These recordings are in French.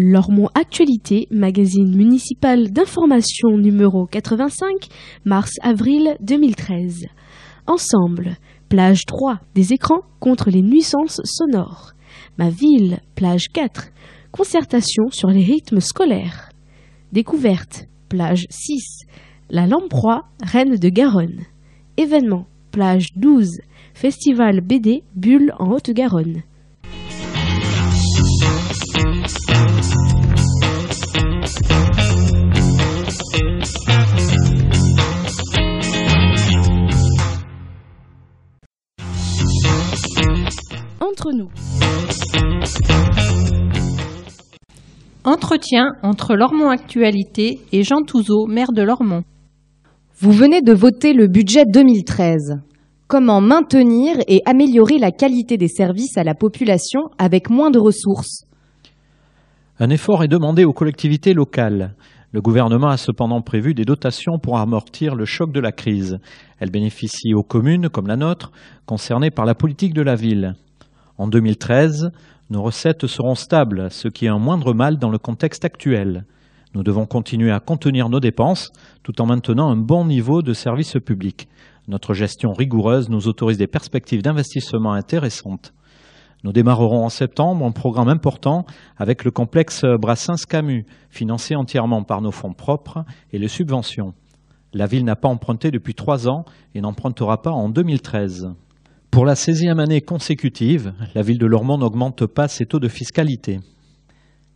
Lormont Actualité, magazine municipal d'information numéro 85, mars-avril 2013. Ensemble, plage 3, des écrans contre les nuisances sonores. Ma ville, plage 4, concertation sur les rythmes scolaires. Découverte, plage 6, la Lamproie, Reine de Garonne. Événement, plage 12, festival BD Bulle en Haute-Garonne. Entre nous. Entretien entre Lormont Actualité et Jean Touzeau, maire de Lormont. Vous venez de voter le budget 2013. Comment maintenir et améliorer la qualité des services à la population avec moins de ressources? Un effort est demandé aux collectivités locales. Le gouvernement a cependant prévu des dotations pour amortir le choc de la crise. Elles bénéficient aux communes, comme la nôtre, concernées par la politique de la ville. En 2013, nos recettes seront stables, ce qui est un moindre mal dans le contexte actuel. Nous devons continuer à contenir nos dépenses tout en maintenant un bon niveau de service public. Notre gestion rigoureuse nous autorise des perspectives d'investissement intéressantes. Nous démarrerons en septembre un programme important avec le complexe Brassens-Camus, financé entièrement par nos fonds propres et les subventions. La ville n'a pas emprunté depuis 3 ans et n'empruntera pas en 2013. Pour la 16e année consécutive, la ville de Lormont n'augmente pas ses taux de fiscalité.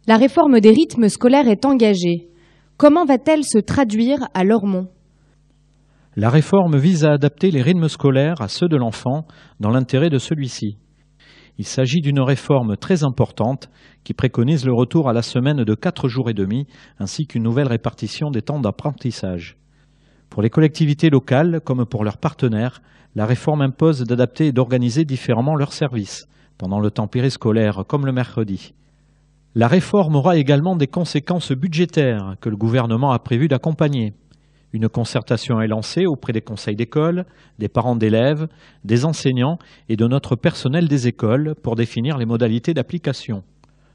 La réforme des rythmes scolaires est engagée. Comment va-t-elle se traduire à Lormont? La réforme vise à adapter les rythmes scolaires à ceux de l'enfant dans l'intérêt de celui-ci. Il s'agit d'une réforme très importante qui préconise le retour à la semaine de 4 jours et demi ainsi qu'une nouvelle répartition des temps d'apprentissage. Pour les collectivités locales, comme pour leurs partenaires, la réforme impose d'adapter et d'organiser différemment leurs services, pendant le temps périscolaire comme le mercredi. La réforme aura également des conséquences budgétaires que le gouvernement a prévu d'accompagner. Une concertation est lancée auprès des conseils d'école, des parents d'élèves, des enseignants et de notre personnel des écoles pour définir les modalités d'application.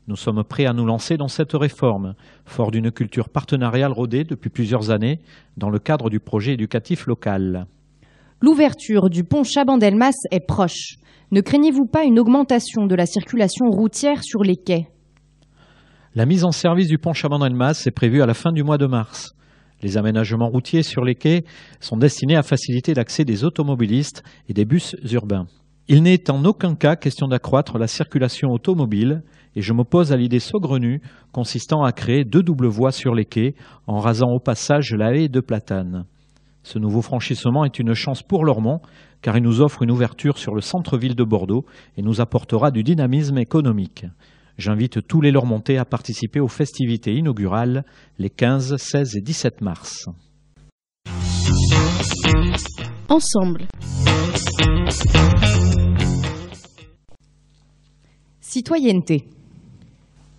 Nous sommes prêts à nous lancer dans cette réforme, fort d'une culture partenariale rodée depuis plusieurs années dans le cadre du projet éducatif local. L'ouverture du pont Chabandelmas est proche. Ne craignez-vous pas une augmentation de la circulation routière sur les quais? La mise en service du pont Chabandelmas est prévue à la fin du mois de mars. Les aménagements routiers sur les quais sont destinés à faciliter l'accès des automobilistes et des bus urbains. Il n'est en aucun cas question d'accroître la circulation automobile et je m'oppose à l'idée saugrenue consistant à créer 2 doubles voies sur les quais en rasant au passage la haie de platane. Ce nouveau franchissement est une chance pour Lormont car il nous offre une ouverture sur le centre-ville de Bordeaux et nous apportera du dynamisme économique. J'invite tous les Lormontais à participer aux festivités inaugurales les 15, 16 et 17 mars. Ensemble. Citoyenneté.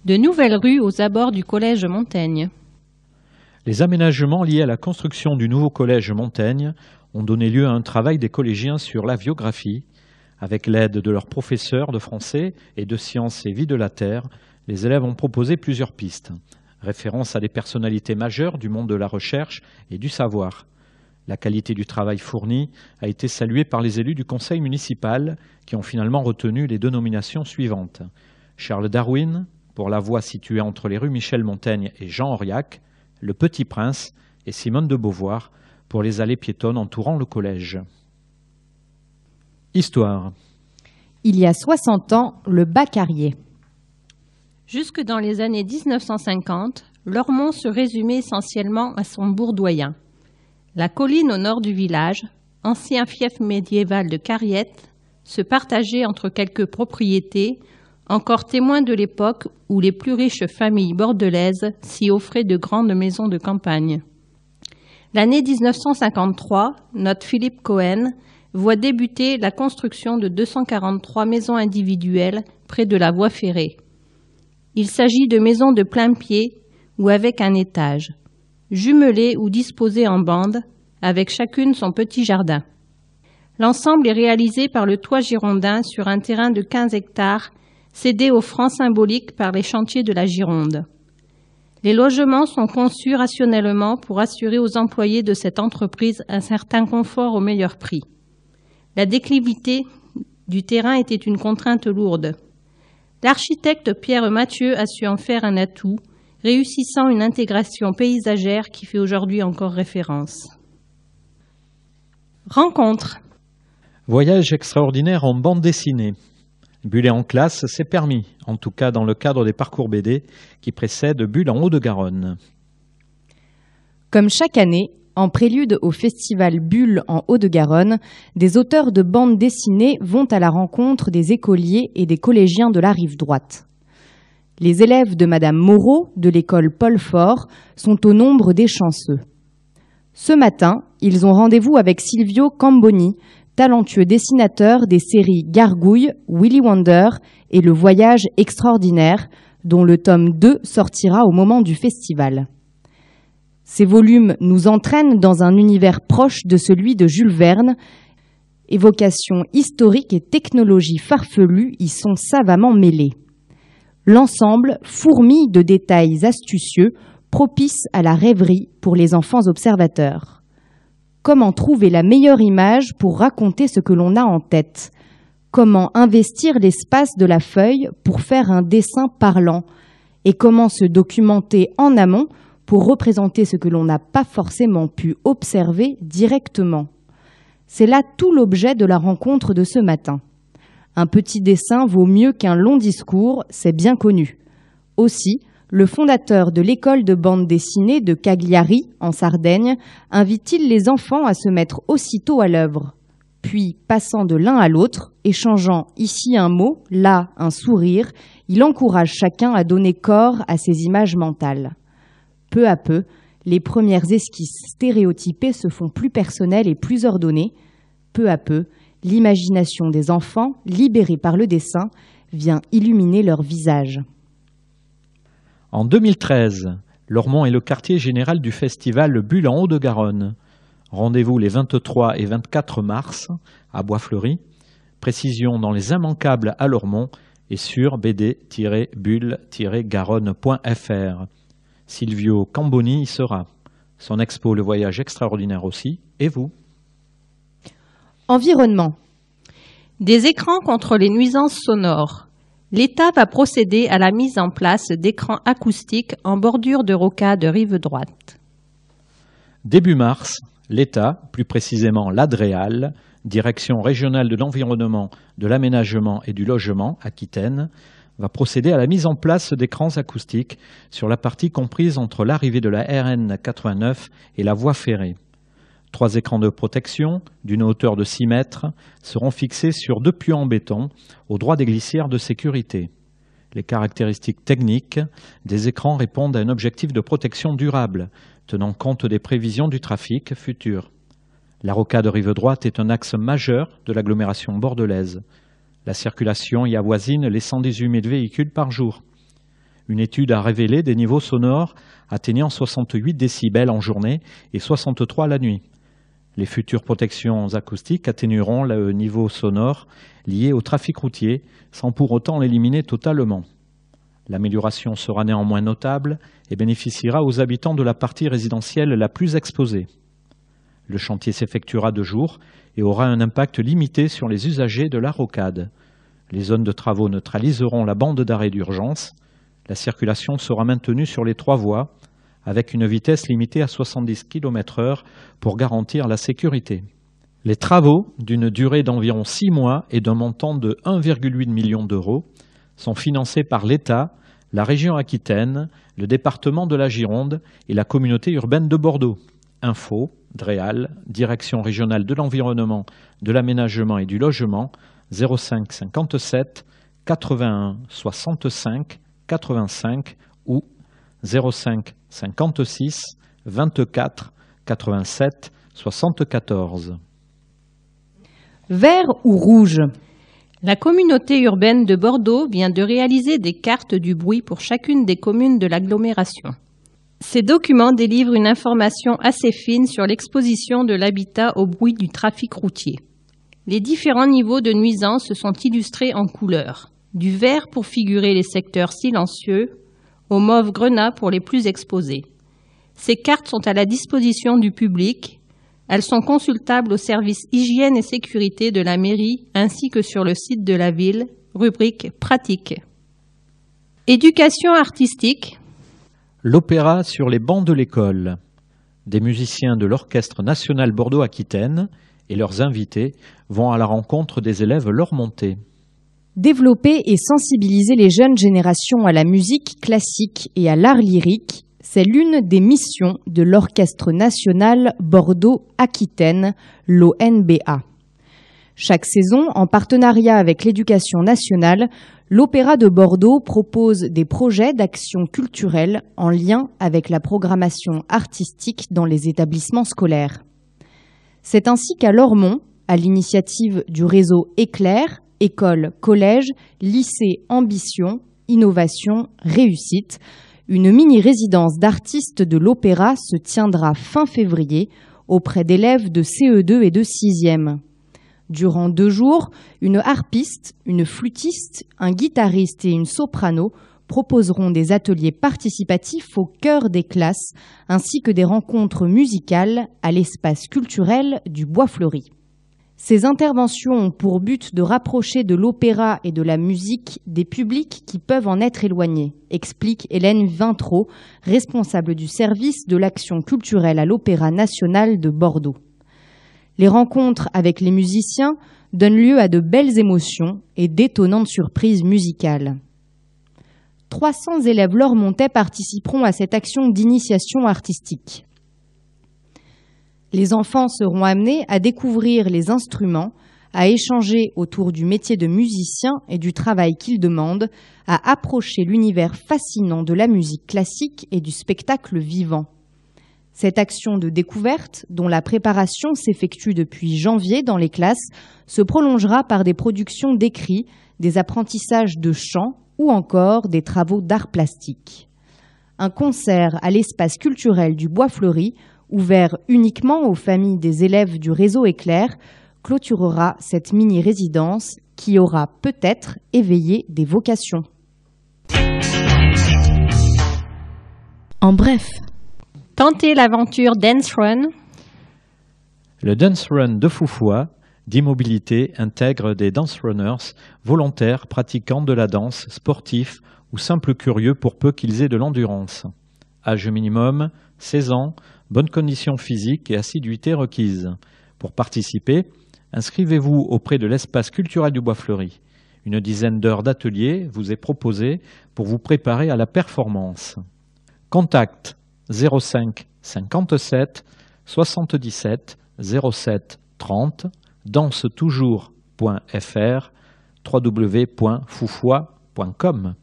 De nouvelles rues aux abords du collège Montaigne. Les aménagements liés à la construction du nouveau collège Montaigne ont donné lieu à un travail des collégiens sur la biographie. Avec l'aide de leurs professeurs de français et de sciences et vie de la Terre, les élèves ont proposé plusieurs pistes. Référence à des personnalités majeures du monde de la recherche et du savoir. La qualité du travail fourni a été saluée par les élus du conseil municipal qui ont finalement retenu les dénominations suivantes. Charles Darwin, pour la voie située entre les rues Michel-Montaigne et Jean Auriac, Le Petit Prince et Simone de Beauvoir pour les allées piétonnes entourant le collège. Histoire. Il y a 60 ans, le Bas-Carrier. Jusque dans les années 1950, Lormont se résumait essentiellement à son bourg doyen. La colline au nord du village, ancien fief médiéval de Carriette, se partageait entre quelques propriétés, encore témoins de l'époque où les plus riches familles bordelaises s'y offraient de grandes maisons de campagne. L'année 1953, notre Philippe Cohen voit débuter la construction de 243 maisons individuelles près de la voie ferrée. Il s'agit de maisons de plein pied ou avec un étage, jumelées ou disposées en bande, avec chacune son petit jardin. L'ensemble est réalisé par le Toit Girondin sur un terrain de 15 hectares cédé aux francs symboliques par les chantiers de la Gironde. Les logements sont conçus rationnellement pour assurer aux employés de cette entreprise un certain confort au meilleur prix. La déclivité du terrain était une contrainte lourde. L'architecte Pierre Mathieu a su en faire un atout, réussissant une intégration paysagère qui fait aujourd'hui encore référence. Rencontre. Voyage extraordinaire en bande dessinée. Bulle en classe, c'est permis, en tout cas dans le cadre des parcours BD qui précèdent Bulle en Haut-de-Garonne. Comme chaque année, en prélude au festival Bulle en Haut-de-Garonne, des auteurs de bandes dessinées vont à la rencontre des écoliers et des collégiens de la rive droite. Les élèves de Madame Moreau, de l'école Paul Fort, sont au nombre des chanceux. Ce matin, ils ont rendez-vous avec Silvio Camboni, talentueux dessinateur des séries Gargouille, Willy Wonder et Le Voyage extraordinaire, dont le tome 2 sortira au moment du festival. Ces volumes nous entraînent dans un univers proche de celui de Jules Verne. Évocations historiques et technologies farfelues y sont savamment mêlées. L'ensemble fourmille de détails astucieux, propices à la rêverie pour les enfants observateurs. Comment trouver la meilleure image pour raconter ce que l'on a en tête? Comment investir l'espace de la feuille pour faire un dessin parlant? Et comment se documenter en amont pour représenter ce que l'on n'a pas forcément pu observer directement? C'est là tout l'objet de la rencontre de ce matin. Un petit dessin vaut mieux qu'un long discours, c'est bien connu. Aussi, le fondateur de l'école de bande dessinée de Cagliari, en Sardaigne, invite-t-il les enfants à se mettre aussitôt à l'œuvre. Puis, passant de l'un à l'autre, échangeant ici un mot, là un sourire, il encourage chacun à donner corps à ses images mentales. Peu à peu, les premières esquisses stéréotypées se font plus personnelles et plus ordonnées. Peu à peu, l'imagination des enfants, libérée par le dessin, vient illuminer leur visage. En 2013, Lormont est le quartier général du festival Bulle en Haut-de-Garonne. Rendez-vous les 23 et 24 mars à Bois-Fleuri. Précision dans les immanquables à Lormont et sur bd-bulle-garonne.fr. Silvio Camboni y sera. Son expo Le Voyage extraordinaire aussi. Et vous? Environnement. Des écrans contre les nuisances sonores. L'État va procéder à la mise en place d'écrans acoustiques en bordure de rocade rive droite. Début mars, l'État, plus précisément l'ADREAL, Direction régionale de l'environnement, de l'aménagement et du logement, Aquitaine, va procéder à la mise en place d'écrans acoustiques sur la partie comprise entre l'arrivée de la RN 89 et la voie ferrée. 3 écrans de protection, d'une hauteur de 6 mètres, seront fixés sur 2 pieux en béton, au droit des glissières de sécurité. Les caractéristiques techniques des écrans répondent à un objectif de protection durable, tenant compte des prévisions du trafic futur. La rocade rive droite est un axe majeur de l'agglomération bordelaise. La circulation y avoisine les 118 000 véhicules par jour. Une étude a révélé des niveaux sonores atteignant 68 décibels en journée et 63 la nuit. Les futures protections acoustiques atténueront le niveau sonore lié au trafic routier sans pour autant l'éliminer totalement. L'amélioration sera néanmoins notable et bénéficiera aux habitants de la partie résidentielle la plus exposée. Le chantier s'effectuera de jour et aura un impact limité sur les usagers de la rocade. Les zones de travaux neutraliseront la bande d'arrêt d'urgence. La circulation sera maintenue sur les 3 voies, avec une vitesse limitée à 70 km/h pour garantir la sécurité. Les travaux, d'une durée d'environ 6 mois et d'un montant de 1,8 million d'euros, sont financés par l'État, la région Aquitaine, le département de la Gironde et la communauté urbaine de Bordeaux. Info, DREAL, Direction régionale de l'environnement, de l'aménagement et du logement, 05 57 81 65 85 ou 05 56 24 87 74. Vert ou rouge? La communauté urbaine de Bordeaux vient de réaliser des cartes du bruit pour chacune des communes de l'agglomération. Ces documents délivrent une information assez fine sur l'exposition de l'habitat au bruit du trafic routier. Les différents niveaux de nuisance sont illustrés en couleurs. Du vert pour figurer les secteurs silencieux, au mauve grenat pour les plus exposés. Ces cartes sont à la disposition du public. Elles sont consultables au service hygiène et sécurité de la mairie ainsi que sur le site de la ville, rubrique pratique. Éducation artistique. L'opéra sur les bancs de l'école. Des musiciens de l'Orchestre national Bordeaux-Aquitaine et leurs invités vont à la rencontre des élèves lormontais. Développer et sensibiliser les jeunes générations à la musique classique et à l'art lyrique, c'est l'une des missions de l'Orchestre national Bordeaux-Aquitaine, l'ONBA. Chaque saison, en partenariat avec l'Éducation nationale, l'Opéra de Bordeaux propose des projets d'action culturelle en lien avec la programmation artistique dans les établissements scolaires. C'est ainsi qu'à Lormont, à l'initiative du réseau Éclair, École, Collège, Lycée, Ambition, Innovation, Réussite, une mini-résidence d'artistes de l'opéra se tiendra fin février auprès d'élèves de CE2 et de 6e. Durant 2 jours, une harpiste, une flûtiste, un guitariste et une soprano proposeront des ateliers participatifs au cœur des classes ainsi que des rencontres musicales à l'espace culturel du Bois Fleuri. Ces interventions ont pour but de rapprocher de l'opéra et de la musique des publics qui peuvent en être éloignés, explique Hélène Vintraud, responsable du service de l'action culturelle à l'Opéra national de Bordeaux. Les rencontres avec les musiciens donnent lieu à de belles émotions et d'étonnantes surprises musicales. 300 élèves lormontais participeront à cette action d'initiation artistique. Les enfants seront amenés à découvrir les instruments, à échanger autour du métier de musicien et du travail qu'il demande, à approcher l'univers fascinant de la musique classique et du spectacle vivant. Cette action de découverte, dont la préparation s'effectue depuis janvier dans les classes, se prolongera par des productions d'écrits, des apprentissages de chant ou encore des travaux d'art plastique. Un concert à l'espace culturel du Bois Fleuri, ouvert uniquement aux familles des élèves du réseau Éclair, clôturera cette mini-résidence qui aura peut-être éveillé des vocations. En bref, Tentez l'aventure Dance Run. Le Dance Run de Foufoua, d'immobilité, intègre des dance runners volontaires pratiquant de la danse, sportifs ou simples curieux pour peu qu'ils aient de l'endurance. Âge minimum, 16 ans, bonnes conditions physiques et assiduité requises. Pour participer, inscrivez-vous auprès de l'espace culturel du Bois Fleuri. Une dizaine d'heures d'atelier vous est proposée pour vous préparer à la performance. Contact 05 57 77 07 30 dansetoujours.fr www.foufoua.com.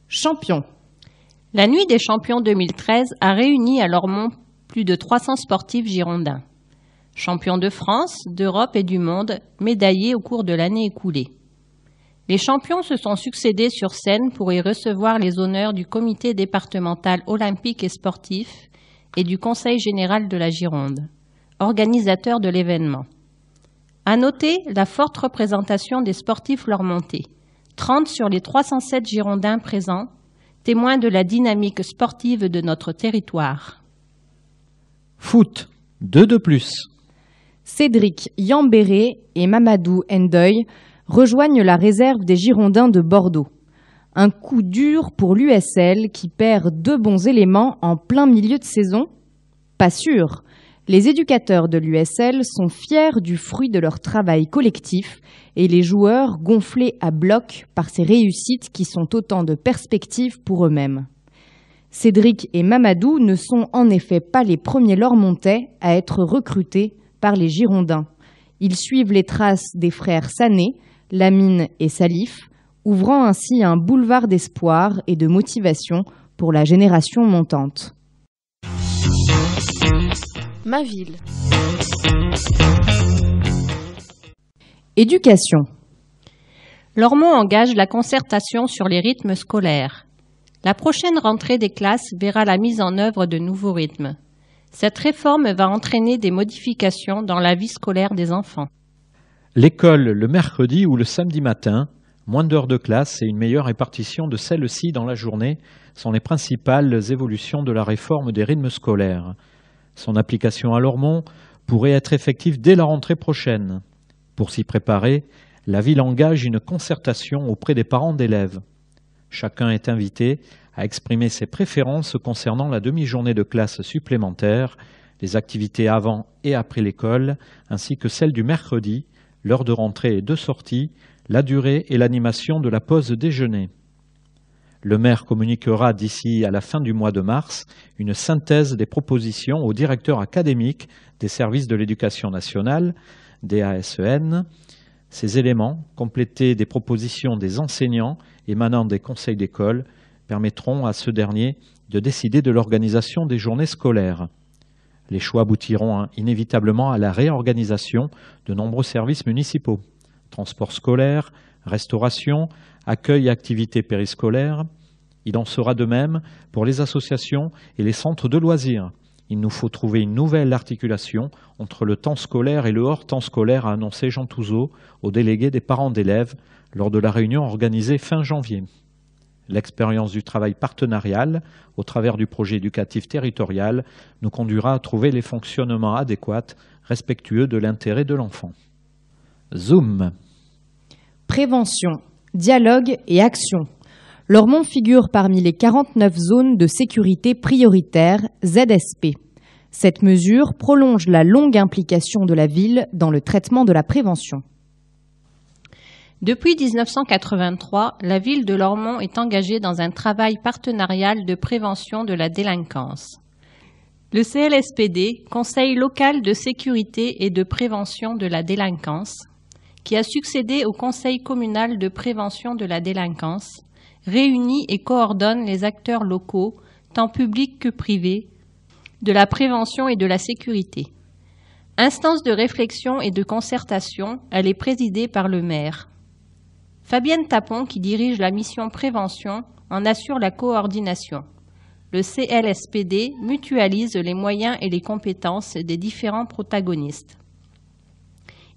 Champion. La Nuit des champions 2013 a réuni à Lormont plus de 300 sportifs girondins. Champions de France, d'Europe et du monde, médaillés au cours de l'année écoulée. Les champions se sont succédés sur scène pour y recevoir les honneurs du comité départemental olympique et sportif et du Conseil général de la Gironde, organisateur de l'événement. À noter la forte représentation des sportifs lormontais, 30 sur les 307 Girondins présents, témoin de la dynamique sportive de notre territoire. Foot, 2 de plus. Cédric Yambéré et Mamadou Ndoye rejoignent la réserve des Girondins de Bordeaux. Un coup dur pour l'USL qui perd 2 bons éléments en plein milieu de saison? Pas sûr. Les éducateurs de l'USL sont fiers du fruit de leur travail collectif et les joueurs gonflés à bloc par ces réussites qui sont autant de perspectives pour eux-mêmes. Cédric et Mamadou ne sont en effet pas les premiers lormontais à être recrutés par les Girondins. Ils suivent les traces des frères Sané, Lamine et Salif, ouvrant ainsi un boulevard d'espoir et de motivation pour la génération montante. ma ville. Éducation. Lormont engage la concertation sur les rythmes scolaires. La prochaine rentrée des classes verra la mise en œuvre de nouveaux rythmes. Cette réforme va entraîner des modifications dans la vie scolaire des enfants. L'école le mercredi ou le samedi matin, Moins d'heures de classe et une meilleure répartition de celles-ci dans la journée sont les principales évolutions de la réforme des rythmes scolaires. Son application à Lormont pourrait être effective dès la rentrée prochaine. Pour s'y préparer, la ville engage une concertation auprès des parents d'élèves. Chacun est invité à exprimer ses préférences concernant la demi-journée de classe supplémentaire, les activités avant et après l'école, ainsi que celles du mercredi, l'heure de rentrée et de sortie, la durée et l'animation de la pause déjeuner. Le maire communiquera d'ici à la fin du mois de mars une synthèse des propositions au directeur académique des services de l'éducation nationale, DASEN. Ces éléments, complétés des propositions des enseignants émanant des conseils d'école, permettront à ce dernier de décider de l'organisation des journées scolaires. Les choix aboutiront inévitablement à la réorganisation de nombreux services municipaux. Transport scolaire, restauration, accueil et activités périscolaires. Il en sera de même pour les associations et les centres de loisirs. Il nous faut trouver une nouvelle articulation entre le temps scolaire et le hors-temps scolaire, a annoncé Jean Touzeau au délégué des parents d'élèves lors de la réunion organisée fin janvier. L'expérience du travail partenarial, au travers du projet éducatif territorial, nous conduira à trouver les fonctionnements adéquats, respectueux de l'intérêt de l'enfant. Zoom. Prévention, dialogue et action. Lormont figure parmi les 49 zones de sécurité prioritaires ZSP. Cette mesure prolonge la longue implication de la ville dans le traitement de la prévention. Depuis 1983, la ville de Lormont est engagée dans un travail partenarial de prévention de la délinquance. Le CLSPD, Conseil local de sécurité et de prévention de la délinquance, qui a succédé au Conseil communal de prévention de la délinquance, réunit et coordonne les acteurs locaux, tant publics que privés, de la prévention et de la sécurité. Instance de réflexion et de concertation, elle est présidée par le maire. Fabienne Tapon, qui dirige la mission prévention, en assure la coordination. Le CLSPD mutualise les moyens et les compétences des différents protagonistes.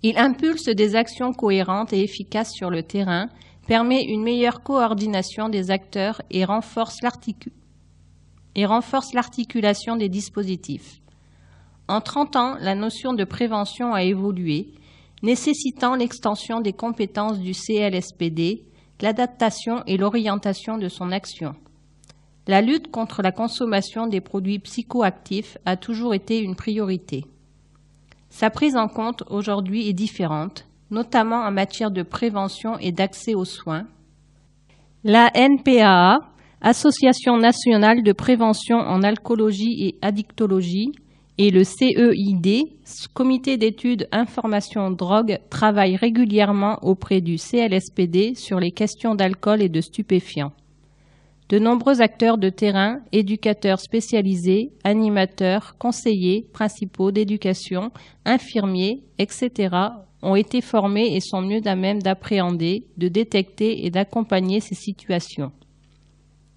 Il impulse des actions cohérentes et efficaces sur le terrain, permet une meilleure coordination des acteurs et renforce l'articulation des dispositifs. En 30 ans, la notion de prévention a évolué, nécessitant l'extension des compétences du CLSPD, l'adaptation et l'orientation de son action. La lutte contre la consommation des produits psychoactifs a toujours été une priorité. Sa prise en compte aujourd'hui est différente, notamment en matière de prévention et d'accès aux soins. La NPAA, Association nationale de prévention en alcoolologie et addictologie, et le CEID, Comité d'études information drogue, travaillent régulièrement auprès du CLSPD sur les questions d'alcool et de stupéfiants. De nombreux acteurs de terrain, éducateurs spécialisés, animateurs, conseillers principaux d'éducation, infirmiers, etc., ont été formés et sont mieux à même d'appréhender, de détecter et d'accompagner ces situations.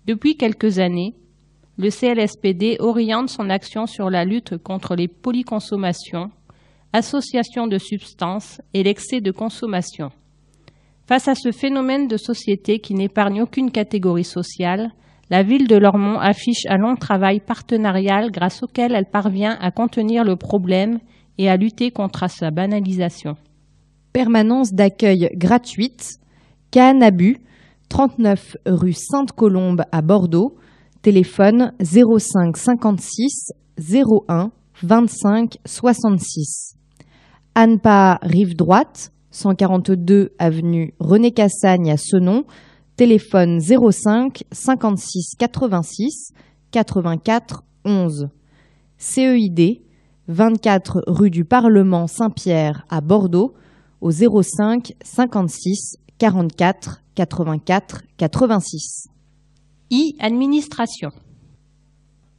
Depuis quelques années, le CLSPD oriente son action sur la lutte contre les polyconsommations, associations de substances et l'excès de consommation. Face à ce phénomène de société qui n'épargne aucune catégorie sociale, la ville de Lormont affiche un long travail partenarial grâce auquel elle parvient à contenir le problème et à lutter contre sa banalisation. Permanence d'accueil gratuite, Canabu, 39 rue Sainte-Colombe à Bordeaux, téléphone 05 56 01 25 66. Annepa Rive Droite, 142 avenue René Cassagne à Senon, téléphone 05 56 86 84 11. CEID, 24 rue du Parlement Saint-Pierre à Bordeaux, au 05 56 44 84 86. Administration.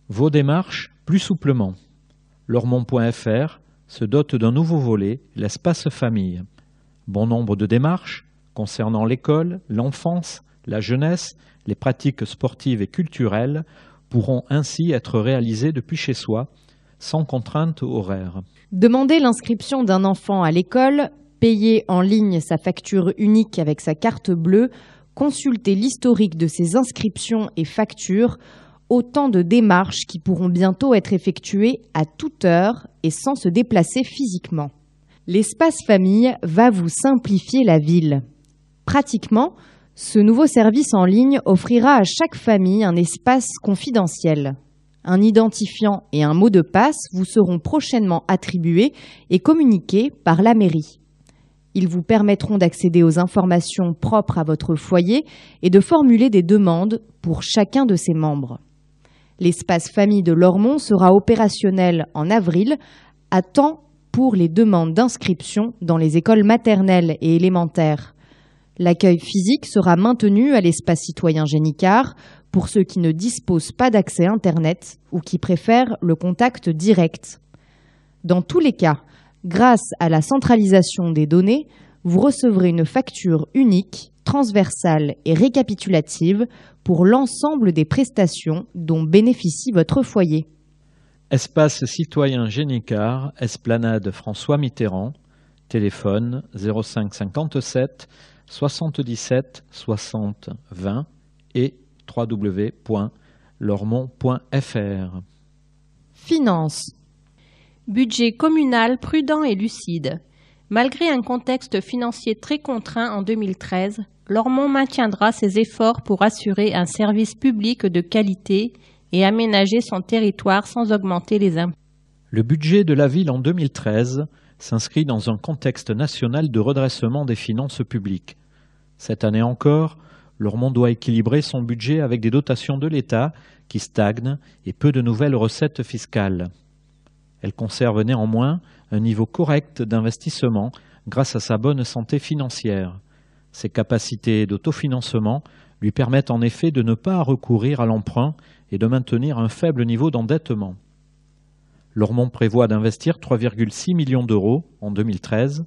Vos démarches plus souplement. Lormont.fr se dote d'un nouveau volet, l'espace famille. Bon nombre de démarches concernant l'école, l'enfance, la jeunesse, les pratiques sportives et culturelles pourront ainsi être réalisées depuis chez soi, sans contrainte horaire. Demander l'inscription d'un enfant à l'école, payer en ligne sa facture unique avec sa carte bleue, consulter l'historique de ses inscriptions et factures, autant de démarches qui pourront bientôt être effectuées à toute heure et sans se déplacer physiquement. L'espace famille va vous simplifier la ville. Pratiquement, ce nouveau service en ligne offrira à chaque famille un espace confidentiel. Un identifiant et un mot de passe vous seront prochainement attribués et communiqués par la mairie. Ils vous permettront d'accéder aux informations propres à votre foyer et de formuler des demandes pour chacun de ses membres. L'espace famille de Lormont sera opérationnel en avril, à temps pour les demandes d'inscription dans les écoles maternelles et élémentaires. L'accueil physique sera maintenu à l'espace citoyen Génicard pour ceux qui ne disposent pas d'accès Internet ou qui préfèrent le contact direct. Dans tous les cas, grâce à la centralisation des données, vous recevrez une facture unique, transversale et récapitulative pour l'ensemble des prestations dont bénéficie votre foyer. Espace citoyen Génicard, Esplanade François Mitterrand, téléphone 05 57 77 60 20 et www.lormont.fr. Finances. Budget communal prudent et lucide. Malgré un contexte financier très contraint en 2013, Lormont maintiendra ses efforts pour assurer un service public de qualité et aménager son territoire sans augmenter les impôts. Le budget de la ville en 2013 s'inscrit dans un contexte national de redressement des finances publiques. Cette année encore, Lormont doit équilibrer son budget avec des dotations de l'État qui stagnent et peu de nouvelles recettes fiscales. Elle conserve néanmoins un niveau correct d'investissement grâce à sa bonne santé financière. Ses capacités d'autofinancement lui permettent en effet de ne pas recourir à l'emprunt et de maintenir un faible niveau d'endettement. Lormont prévoit d'investir 3,6 millions d'euros en 2013.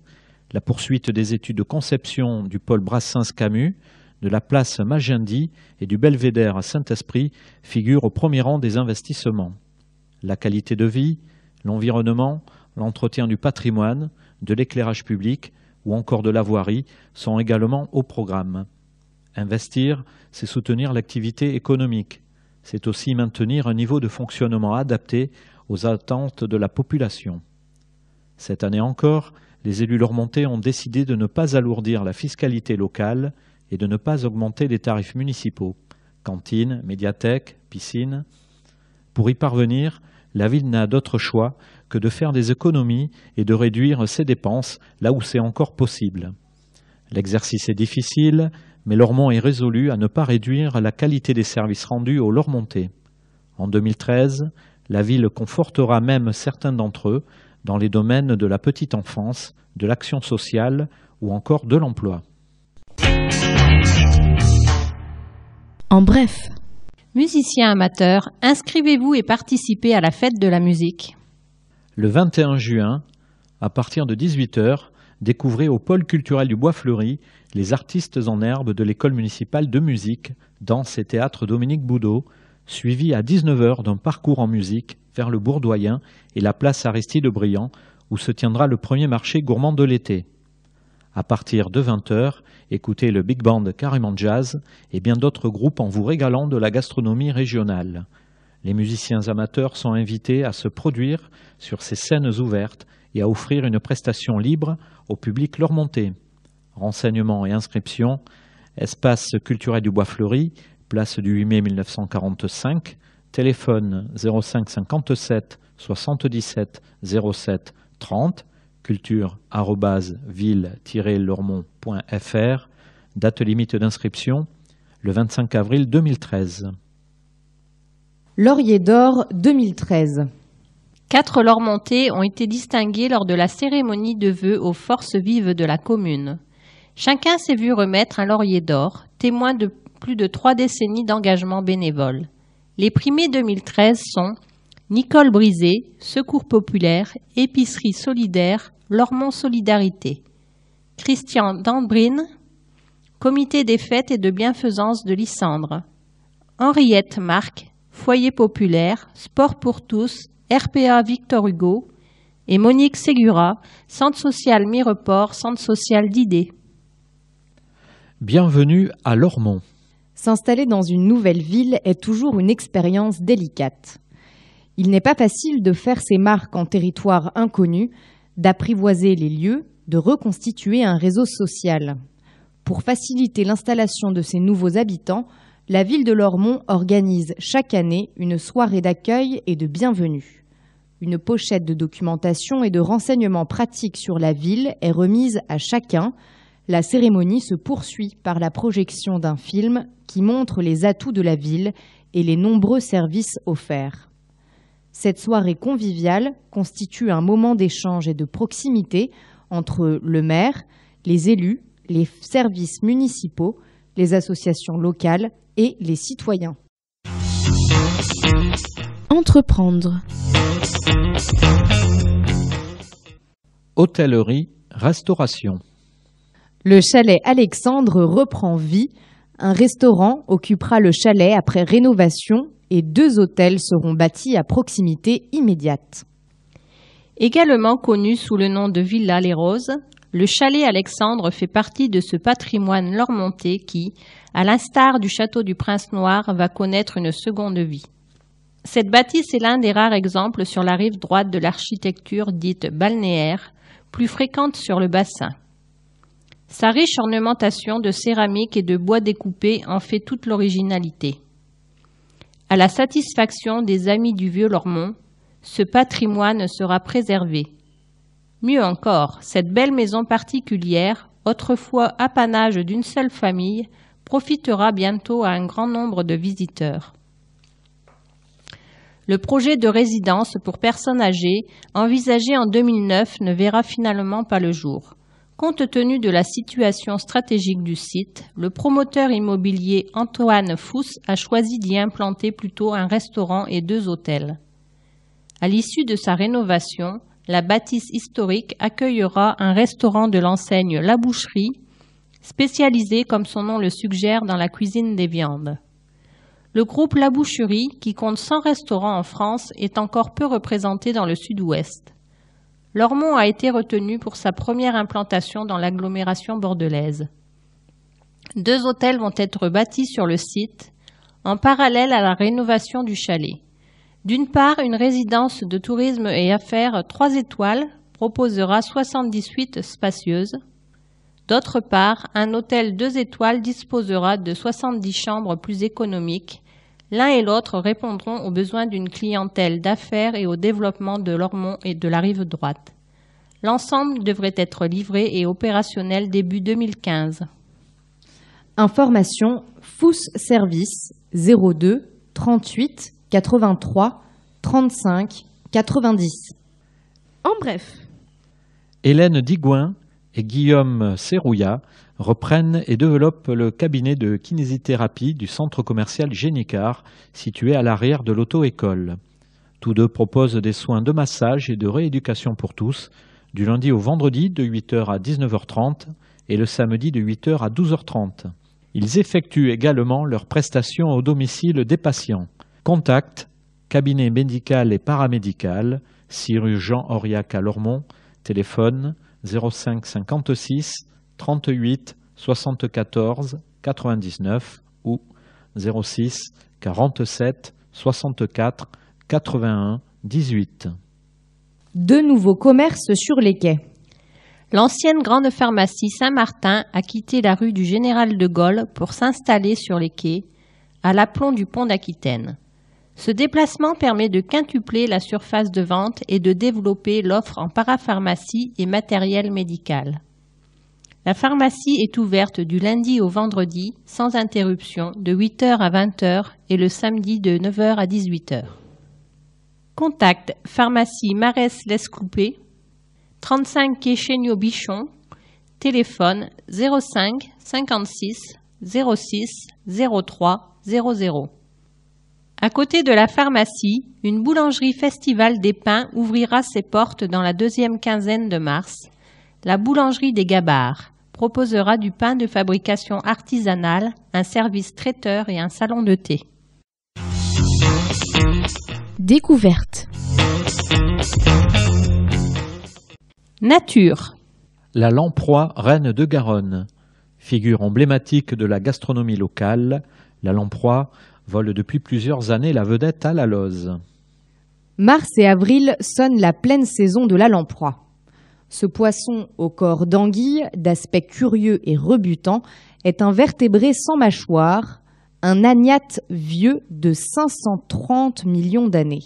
La poursuite des études de conception du pôle Brassens-Camus, de la place Magendie et du belvédère Saint-Esprit figurent au premier rang des investissements. La qualité de vie, l'environnement, l'entretien du patrimoine, de l'éclairage public ou encore de la voirie sont également au programme. Investir, c'est soutenir l'activité économique. C'est aussi maintenir un niveau de fonctionnement adapté aux attentes de la population. Cette année encore, les élus lormontais ont décidé de ne pas alourdir la fiscalité locale et de ne pas augmenter les tarifs municipaux, cantines, médiathèques, piscines. Pour y parvenir, la ville n'a d'autre choix que de faire des économies et de réduire ses dépenses là où c'est encore possible. L'exercice est difficile, mais Lormont est résolu à ne pas réduire la qualité des services rendus aux Lormontais. En 2013, la ville confortera même certains d'entre eux dans les domaines de la petite enfance, de l'action sociale ou encore de l'emploi. En bref, Musiciens amateurs, inscrivez-vous et participez à la fête de la musique. Le 21 juin, à partir de 18h, découvrez au pôle culturel du Bois-Fleuri les artistes en herbe de l'école municipale de musique, danse et théâtre Dominique Boudot, suivi à 19h d'un parcours en musique vers le Bourdoyen et la place Aristide-Briand, où se tiendra le premier marché gourmand de l'été. À partir de 20h, écoutez le Big Band Carrément Jazz et bien d'autres groupes en vous régalant de la gastronomie régionale. Les musiciens amateurs sont invités à se produire sur ces scènes ouvertes et à offrir une prestation libre au public lormontais. Renseignements et inscriptions, Espace culturel du Bois-Fleuri, place du 8 mai 1945, téléphone 05 57 77 07 30, culture@ville-lormont.fr, date limite d'inscription, le 25 avril 2013. Laurier d'or 2013. 4 Lormontais ont été distingués lors de la cérémonie de vœux aux forces vives de la commune. Chacun s'est vu remettre un laurier d'or, témoin de plus de 3 décennies d'engagement bénévole. Les primés 2013 sont Nicole Brisé, Secours populaire, Épicerie solidaire, Lormont Solidarité. Christian Dambrine, Comité des fêtes et de bienfaisance de Lysandre. Henriette Marc, Foyer populaire, Sport pour tous, RPA Victor Hugo. Et Monique Ségura, Centre social Mireport, Centre social d'idées. Bienvenue à Lormont. S'installer dans une nouvelle ville est toujours une expérience délicate. Il n'est pas facile de faire ses marques en territoire inconnu, d'apprivoiser les lieux, de reconstituer un réseau social. Pour faciliter l'installation de ces nouveaux habitants, la ville de Lormont organise chaque année une soirée d'accueil et de bienvenue. Une pochette de documentation et de renseignements pratiques sur la ville est remise à chacun. La cérémonie se poursuit par la projection d'un film qui montre les atouts de la ville et les nombreux services offerts. Cette soirée conviviale constitue un moment d'échange et de proximité entre le maire, les élus, les services municipaux, les associations locales et les citoyens. Entreprendre. Hôtellerie, restauration. Le chalet Alexandre reprend vie. Un restaurant occupera le chalet après rénovation et 2 hôtels seront bâtis à proximité immédiate. Également connu sous le nom de Villa Les Roses, le chalet Alexandre fait partie de ce patrimoine lormontais qui, à l'instar du château du Prince Noir, va connaître une seconde vie. Cette bâtisse est l'un des rares exemples sur la rive droite de l'architecture dite balnéaire, plus fréquente sur le bassin. Sa riche ornementation de céramique et de bois découpé en fait toute l'originalité. À la satisfaction des amis du Vieux-Lormont, ce patrimoine sera préservé. Mieux encore, cette belle maison particulière, autrefois apanage d'une seule famille, profitera bientôt à un grand nombre de visiteurs. Le projet de résidence pour personnes âgées, envisagé en 2009, ne verra finalement pas le jour. Compte tenu de la situation stratégique du site, le promoteur immobilier Antoine Fousse a choisi d'y implanter plutôt un restaurant et 2 hôtels. À l'issue de sa rénovation, la bâtisse historique accueillera un restaurant de l'enseigne La Boucherie, spécialisé, comme son nom le suggère, dans la cuisine des viandes. Le groupe La Boucherie, qui compte 100 restaurants en France, est encore peu représenté dans le sud-ouest. Lormont a été retenu pour sa première implantation dans l'agglomération bordelaise. 2 hôtels vont être bâtis sur le site, en parallèle à la rénovation du chalet. D'une part, une résidence de tourisme et affaires 3 étoiles proposera 70 suites spacieuses. D'autre part, un hôtel 2 étoiles disposera de 70 chambres plus économiques. L'un et l'autre répondront aux besoins d'une clientèle d'affaires et au développement de Lormont et de la rive droite. L'ensemble devrait être livré et opérationnel début 2015. Information Fousse Service 02 38 83 35 90. En bref, Hélène Digouin et Guillaume Serrouillat reprennent et développent le cabinet de kinésithérapie du centre commercial Génicard, situé à l'arrière de l'auto-école. Tous 2 proposent des soins de massage et de rééducation pour tous, du lundi au vendredi de 8h à 19h30 et le samedi de 8h à 12h30. Ils effectuent également leurs prestations au domicile des patients. Contact, cabinet médical et paramédical, 6 rue Jean Auriac à Lormont, téléphone 05 56 38 74 99 ou 06 47 64 81 18. 2 nouveaux commerces sur les quais. L'ancienne grande pharmacie Saint-Martin a quitté la rue du Général de Gaulle pour s'installer sur les quais, à l'aplomb du pont d'Aquitaine. Ce déplacement permet de quintupler la surface de vente et de développer l'offre en parapharmacie et matériel médical. La pharmacie est ouverte du lundi au vendredi, sans interruption, de 8h à 20h et le samedi de 9h à 18h. Contact pharmacie Marès-Lescoupé, 35 quai Chéniaud-Bichon, téléphone 05 56 06 03 00. À côté de la pharmacie, une boulangerie Festival des Pains ouvrira ses portes dans la 2e quinzaine de mars. La boulangerie des Gabards proposera du pain de fabrication artisanale, un service traiteur et un salon de thé. découverte. Nature. La lamproie, reine de Garonne. Figure emblématique de la gastronomie locale, la lamproie vole depuis plusieurs années la vedette à la Loze. Mars et avril sonnent la pleine saison de la lamproie. Ce poisson au corps d'anguille, d'aspect curieux et rebutant, est un vertébré sans mâchoire, un agnathe vieux de 530 millions d'années.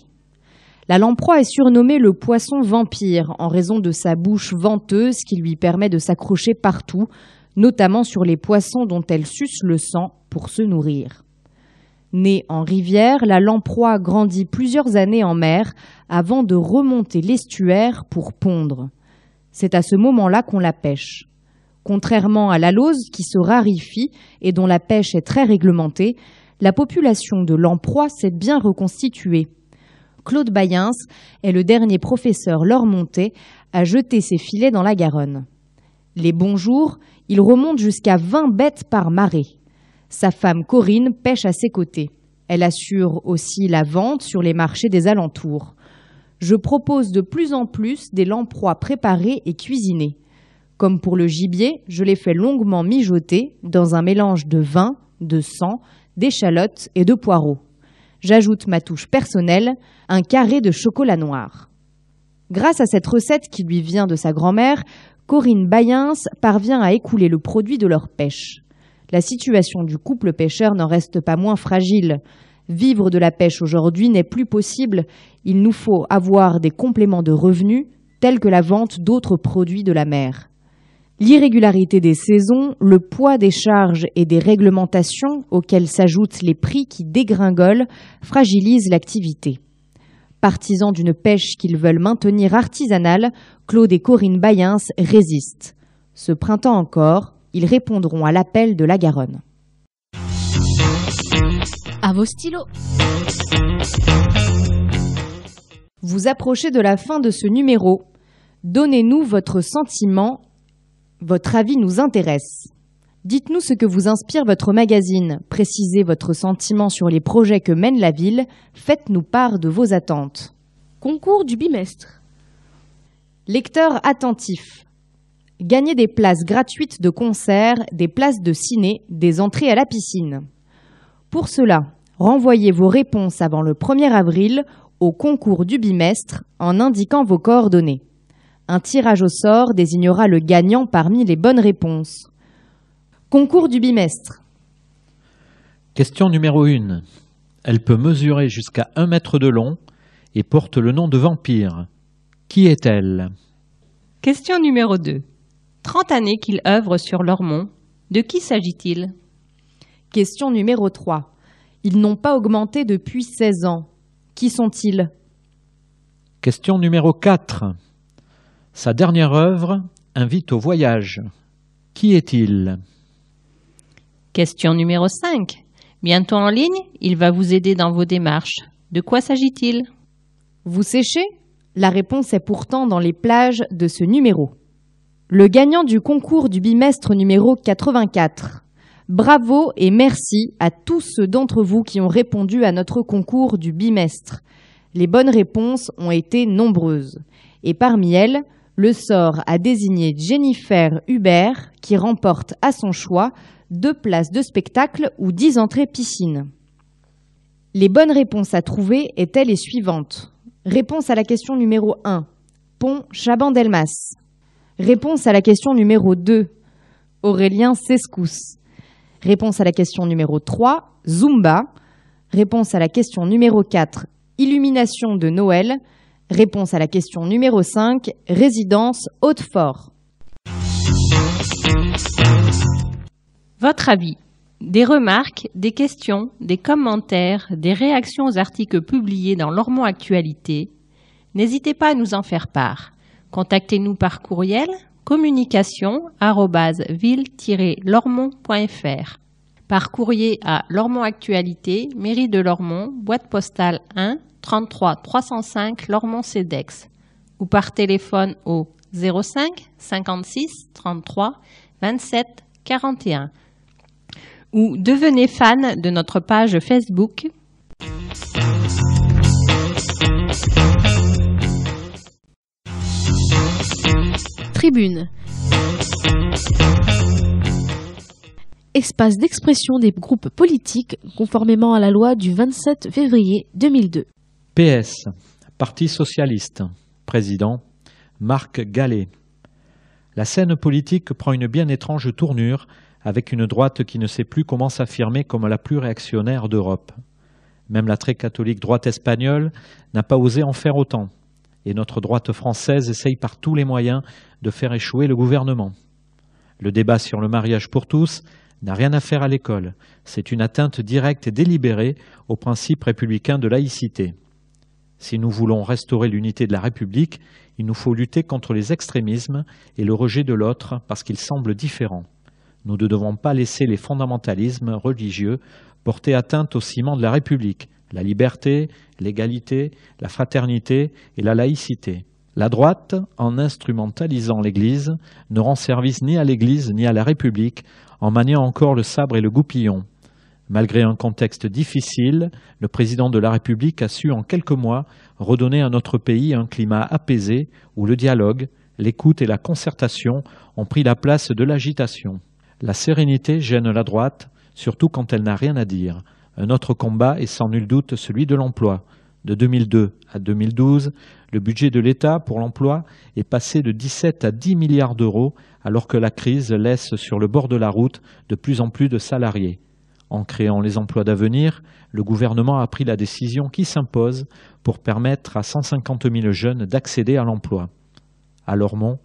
La lamproie est surnommée le poisson vampire en raison de sa bouche venteuse qui lui permet de s'accrocher partout, notamment sur les poissons dont elle suce le sang pour se nourrir. Née en rivière, la lamproie grandit plusieurs années en mer avant de remonter l'estuaire pour pondre. C'est à ce moment-là qu'on la pêche. Contrairement à la lauze qui se raréfie et dont la pêche est très réglementée, la population de lamproie s'est bien reconstituée. Claude Bayens est le dernier professeur lormontais à jeter ses filets dans la Garonne. Les bons jours, il remonte jusqu'à 20 bêtes par marée. Sa femme Corinne pêche à ses côtés. Elle assure aussi la vente sur les marchés des alentours. Je propose de plus en plus des lamproies préparées et cuisinées. Comme pour le gibier, je les fais longuement mijoter dans un mélange de vin, de sang, d'échalotes et de poireaux. J'ajoute ma touche personnelle, un carré de chocolat noir. Grâce à cette recette qui lui vient de sa grand-mère, Corinne Bayens parvient à écouler le produit de leur pêche. La situation du couple pêcheur n'en reste pas moins fragile. Vivre de la pêche aujourd'hui n'est plus possible. Il nous faut avoir des compléments de revenus, tels que la vente d'autres produits de la mer. L'irrégularité des saisons, le poids des charges et des réglementations auxquelles s'ajoutent les prix qui dégringolent fragilisent l'activité. Partisans d'une pêche qu'ils veulent maintenir artisanale, Claude et Corinne Bayens résistent. Ce printemps encore, ils répondront à l'appel de la Garonne. À vos stylos. Vous approchez de la fin de ce numéro. Donnez-nous votre sentiment. Votre avis nous intéresse. Dites-nous ce que vous inspire votre magazine. Précisez votre sentiment sur les projets que mène la ville. Faites-nous part de vos attentes. Concours du bimestre. Lecteurs attentifs. Gagnez des places gratuites de concert, des places de ciné, des entrées à la piscine. Pour cela, renvoyez vos réponses avant le 1er avril au concours du bimestre en indiquant vos coordonnées. Un tirage au sort désignera le gagnant parmi les bonnes réponses. Concours du bimestre. Question numéro 1. Elle peut mesurer jusqu'à 1 mètre de long et porte le nom de vampire. Qui est-elle? Question numéro 2. 30 années qu'il œuvre sur Lormont. De qui s'agit-il? Question numéro 3. Ils n'ont pas augmenté depuis 16 ans. Qui sont-ils? Question numéro 4. Sa dernière œuvre invite au voyage. Qui est-il? Question numéro 5. Bientôt en ligne, il va vous aider dans vos démarches. De quoi s'agit-il? Vous séchez? La réponse est pourtant dans les plages de ce numéro. Le gagnant du concours du bimestre numéro 84. Bravo et merci à tous ceux d'entre vous qui ont répondu à notre concours du bimestre. Les bonnes réponses ont été nombreuses. Et parmi elles, le sort a désigné Jennifer Hubert qui remporte à son choix 2 places de spectacle ou 10 entrées piscine. Les bonnes réponses à trouver étaient les suivantes. Réponse à la question numéro 1, Pont Chaban-Delmas. Réponse à la question numéro 2, Aurélien Sescous. Réponse à la question numéro 3, Zumba. Réponse à la question numéro 4, Illumination de Noël. Réponse à la question numéro 5, Résidence Hautefort. Votre avis. Des remarques, des questions, des commentaires, des réactions aux articles publiés dans Lormont Actualité. N'hésitez pas à nous en faire part. Contactez-nous par courriel communication@ville-lormont.fr. Par courrier à Lormont Actualité, mairie de Lormont, boîte postale 1, 33 305 Lormont-Cedex. Ou par téléphone au 05 56 33 27 41. Ou devenez fan de notre page Facebook. tribune. Espace d'expression des groupes politiques conformément à la loi du 27 février 2002. PS, Parti socialiste, président Marc Gallet. La scène politique prend une bien étrange tournure avec une droite qui ne sait plus comment s'affirmer comme la plus réactionnaire d'Europe. Même la très catholique droite espagnole n'a pas osé en faire autant. Et notre droite française essaye par tous les moyens de faire échouer le gouvernement. Le débat sur le mariage pour tous n'a rien à faire à l'école. C'est une atteinte directe et délibérée au principe républicain de laïcité. Si nous voulons restaurer l'unité de la République, il nous faut lutter contre les extrémismes et le rejet de l'autre parce qu'il semble différent. Nous ne devons pas laisser les fondamentalismes religieux porter atteinte au ciment de la République, la liberté, l'égalité, la fraternité et la laïcité. La droite, en instrumentalisant l'Église, ne rend service ni à l'Église ni à la République, en maniant encore le sabre et le goupillon. Malgré un contexte difficile, le président de la République a su en quelques mois redonner à notre pays un climat apaisé où le dialogue, l'écoute et la concertation ont pris la place de l'agitation. La sérénité gêne la droite, surtout quand elle n'a rien à dire. Un autre combat est sans nul doute celui de l'emploi. De 2002 à 2012, le budget de l'État pour l'emploi est passé de 17 à 10 milliards d'euros alors que la crise laisse sur le bord de la route de plus en plus de salariés. En créant les emplois d'avenir, le gouvernement a pris la décision qui s'impose pour permettre à 150 000 jeunes d'accéder à l'emploi. À Lormont,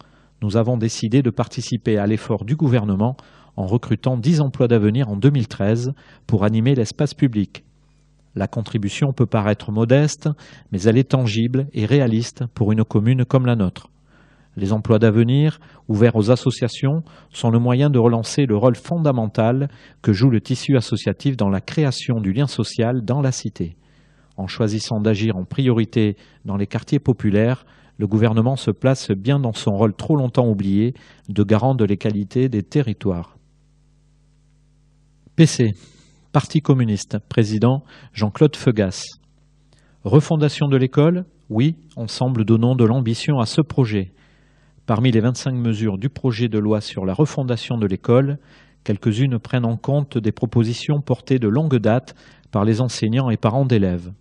nous avons décidé de participer à l'effort du gouvernement en recrutant 10 emplois d'avenir en 2013 pour animer l'espace public. La contribution peut paraître modeste, mais elle est tangible et réaliste pour une commune comme la nôtre. Les emplois d'avenir, ouverts aux associations, sont le moyen de relancer le rôle fondamental que joue le tissu associatif dans la création du lien social dans la cité. En choisissant d'agir en priorité dans les quartiers populaires, le gouvernement se place bien dans son rôle trop longtemps oublié de garant de l'égalité des territoires. PC, Parti communiste, président Jean-Claude Feugas. Refondation de l'école, oui, ensemble donnons de l'ambition à ce projet. Parmi les 25 mesures du projet de loi sur la refondation de l'école, quelques-unes prennent en compte des propositions portées de longue date par les enseignants et parents d'élèves.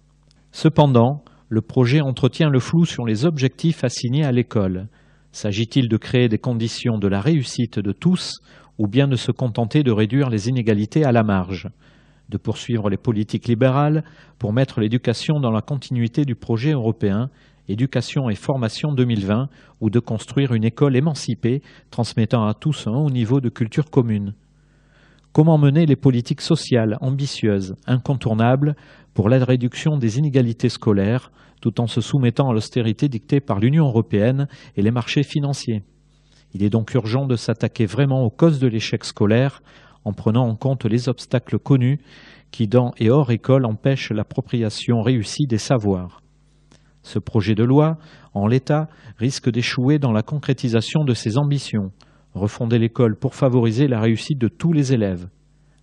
Cependant, le projet entretient le flou sur les objectifs assignés à l'école. S'agit-il de créer des conditions de la réussite de tous ou bien de se contenter de réduire les inégalités à la marge ? De poursuivre les politiques libérales pour mettre l'éducation dans la continuité du projet européen Éducation et formation 2020 ou de construire une école émancipée transmettant à tous un haut niveau de culture commune. Comment mener les politiques sociales ambitieuses, incontournables pour la réduction des inégalités scolaires tout en se soumettant à l'austérité dictée par l'Union européenne et les marchés financiers? Il est donc urgent de s'attaquer vraiment aux causes de l'échec scolaire en prenant en compte les obstacles connus qui, dans et hors école, empêchent l'appropriation réussie des savoirs. Ce projet de loi, en l'état, risque d'échouer dans la concrétisation de ses ambitions, refonder l'école pour favoriser la réussite de tous les élèves.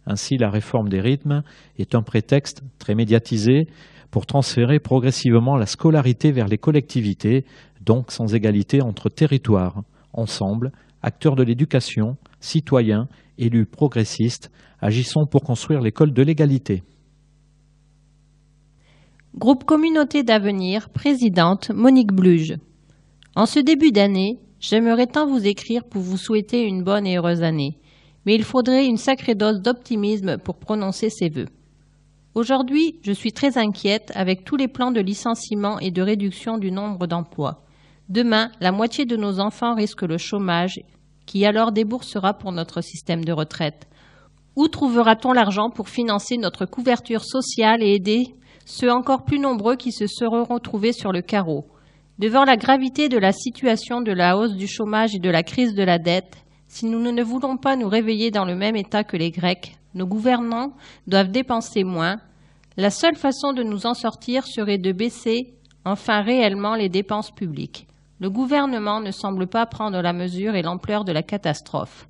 Ainsi, la réforme des rythmes est un prétexte très médiatisé pour transférer progressivement la scolarité vers les collectivités, donc sans égalité entre territoires. Ensemble, acteurs de l'éducation, citoyens, élus progressistes, agissons pour construire l'école de l'égalité. Groupe Communauté d'Avenir, présidente Monique Bluge. En ce début d'année, j'aimerais tant vous écrire pour vous souhaiter une bonne et heureuse année, mais il faudrait une sacrée dose d'optimisme pour prononcer ces vœux. Aujourd'hui, je suis très inquiète avec tous les plans de licenciement et de réduction du nombre d'emplois. Demain, la moitié de nos enfants risquent le chômage, qui alors déboursera pour notre système de retraite. Où trouvera-t-on l'argent pour financer notre couverture sociale et aider ceux encore plus nombreux qui se seront retrouvés sur le carreau? Devant la gravité de la situation de la hausse du chômage et de la crise de la dette, si nous ne voulons pas nous réveiller dans le même état que les Grecs, nos gouvernants doivent dépenser moins. La seule façon de nous en sortir serait de baisser enfin réellement les dépenses publiques. Le gouvernement ne semble pas prendre la mesure et l'ampleur de la catastrophe.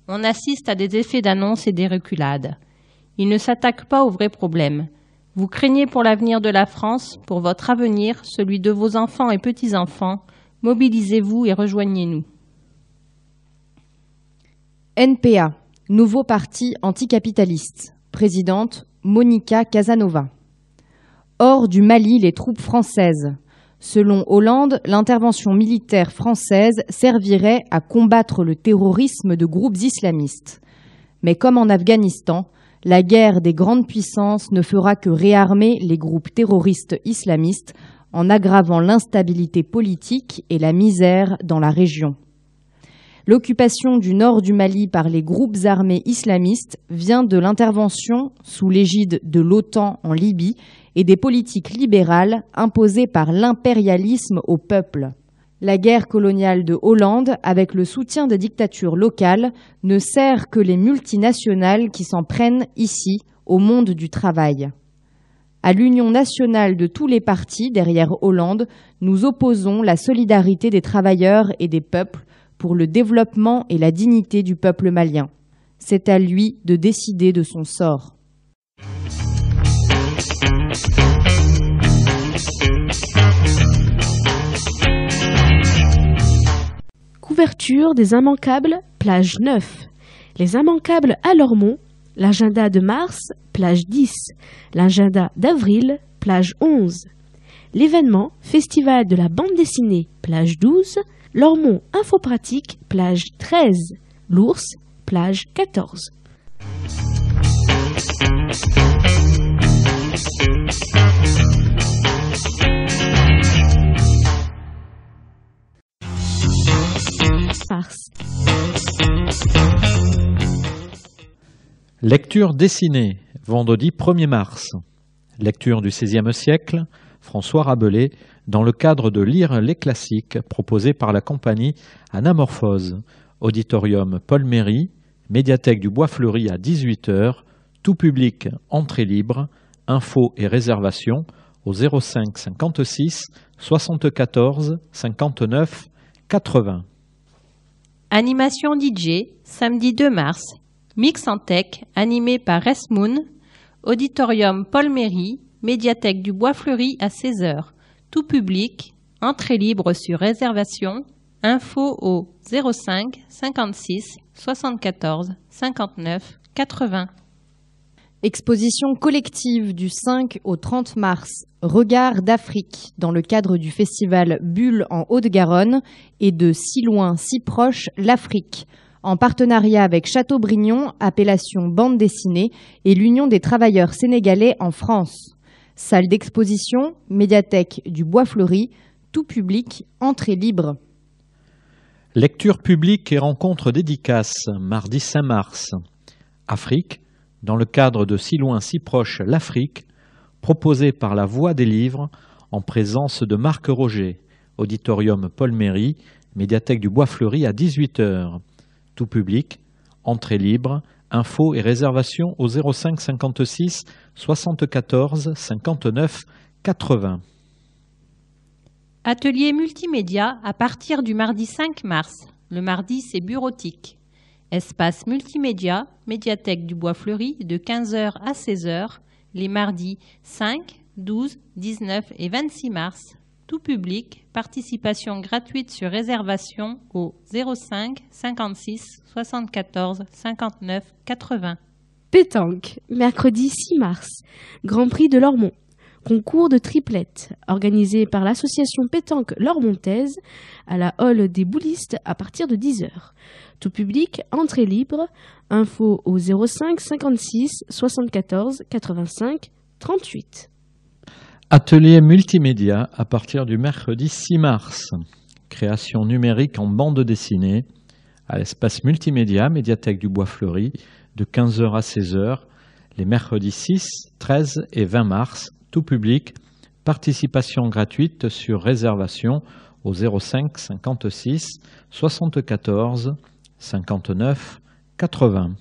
On assiste à des effets d'annonce et des reculades. Il ne s'attaque pas aux vrais problèmes. Vous craignez pour l'avenir de la France, pour votre avenir, celui de vos enfants et petits-enfants. Mobilisez-vous et rejoignez-nous. NPA, nouveau parti anticapitaliste. Présidente Monica Casanova. Hors du Mali, les troupes françaises. Selon Hollande, l'intervention militaire française servirait à combattre le terrorisme de groupes islamistes. Mais comme en Afghanistan, la guerre des grandes puissances ne fera que réarmer les groupes terroristes islamistes en aggravant l'instabilité politique et la misère dans la région. L'occupation du nord du Mali par les groupes armés islamistes vient de l'intervention sous l'égide de l'OTAN en Libye et des politiques libérales imposées par l'impérialisme au peuple. La guerre coloniale de Hollande, avec le soutien des dictatures locales, ne sert que les multinationales qui s'en prennent ici, au monde du travail. À l'union nationale de tous les partis derrière Hollande, nous opposons la solidarité des travailleurs et des peuples pour le développement et la dignité du peuple malien. C'est à lui de décider de son sort. Couverture des immanquables, plage 9. Les immanquables à Lormont, l'agenda de mars, plage 10. L'agenda d'avril, plage 11. L'événement, festival de la bande dessinée, plage 12. Lormont Infopratique, plage 13. L'ours, plage 14. Mars. Lecture dessinée, vendredi 1er mars. Lecture du XVIe siècle, François Rabelais, dans le cadre de Lire les classiques proposé par la compagnie Anamorphose. Auditorium Paul Méry, médiathèque du Bois Fleuri à 18h, tout public, entrée libre, infos et réservations au 05 56 74 59 80. Animation DJ, samedi 2 mars. Mix en tech, animé par Resmoon. Auditorium Paul Méry, médiathèque du Bois Fleuri à 16h. Tout public, entrée libre sur réservation. Info au 05 56 74 59 80. Exposition collective du 5 au 30 mars, Regard d'Afrique, dans le cadre du festival Bulle en Haute-Garonne et de Si loin, si proche, l'Afrique, en partenariat avec Châteaubriand, appellation bande dessinée, et l'Union des travailleurs sénégalais en France. Salle d'exposition, médiathèque du Bois Fleuri, tout public, entrée libre. Lecture publique et rencontre dédicace, mardi 5 mars. Afrique, dans le cadre de Si loin, si proche, l'Afrique, proposé par la Voix des livres, en présence de Marc Roger, auditorium Paul Méry, médiathèque du Bois Fleuri à 18h. Tout public, entrée libre, infos et réservations au 05 56 74 59 80. Atelier multimédia à partir du mardi 5 mars. Le mardi, c'est bureautique. Espace multimédia, médiathèque du Bois Fleuri de 15h à 16h, les mardis 5, 12, 19 et 26 mars. Tout public, participation gratuite sur réservation au 05 56 74 59 80. Pétanque, mercredi 6 mars. Grand Prix de Lormont. Concours de triplettes, organisé par l'association Pétanque Lormontaise à la Hall des Boulistes à partir de 10h. Tout public, entrée libre, info au 05 56 74 85 38. Atelier multimédia à partir du mercredi 6 mars. Création numérique en bande dessinée à l'espace multimédia, médiathèque du Bois Fleuri, de 15h à 16h, les mercredis 6, 13 et 20 mars. Tout public, participation gratuite sur réservation au 05 56 74 59 80.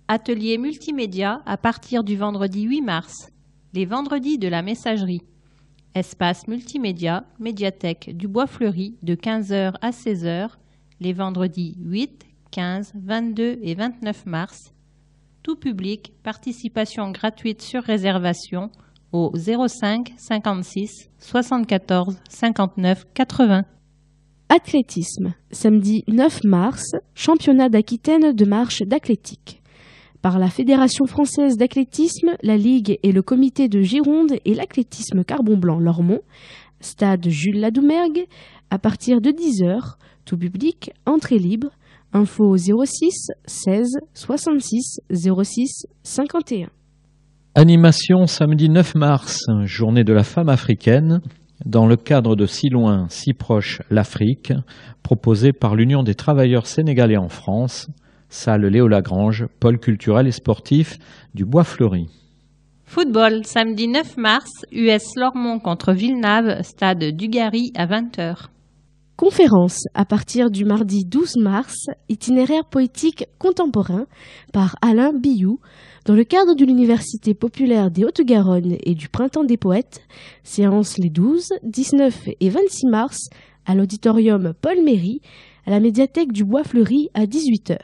Atelier multimédia à partir du vendredi 8 mars. Les vendredis de la messagerie. Espace multimédia, médiathèque du Bois Fleuri de 15h à 16h, les vendredis 8, 15, 22 et 29 mars. Tout public, participation gratuite sur réservation au 05 56 74 59 80. Athlétisme. Samedi 9 mars, championnat d'Aquitaine de marche d'athlétique. Par la Fédération française d'athlétisme, la Ligue et le comité de Gironde et l'athlétisme Carbon-Blanc-Lormont, stade Jules Ladoumergue, à partir de 10h, tout public, entrée libre, info au 06 16 66 06 51. Animation samedi 9 mars, journée de la femme africaine, dans le cadre de Si loin, si proche l'Afrique, proposée par l'Union des travailleurs sénégalais en France, salle Léo Lagrange, pôle culturel et sportif du Bois-Fleuri. Football, samedi 9 mars, US Lormont contre Villeneuve, stade Dugarry à 20h. Conférence à partir du mardi 12 mars, itinéraire poétique contemporain par Alain Biou, dans le cadre de l'Université populaire des Hautes-Garonne et du Printemps des poètes, séance les 12, 19 et 26 mars à l'auditorium Paul Méry, à la médiathèque du Bois-Fleuri à 18h.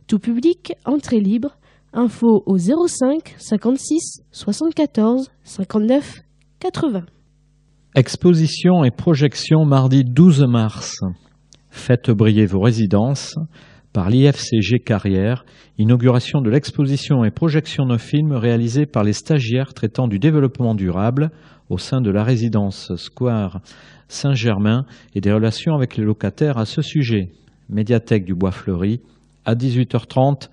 Tout public, entrée libre, info au 05 56 74 59 80. Exposition et projection mardi 12 mars. Faites briller vos résidences par l'IFCG Carrière, inauguration de l'exposition et projection de films réalisés par les stagiaires traitant du développement durable au sein de la résidence Square Saint-Germain et des relations avec les locataires à ce sujet. Médiathèque du Bois-Fleuri, à 18h30,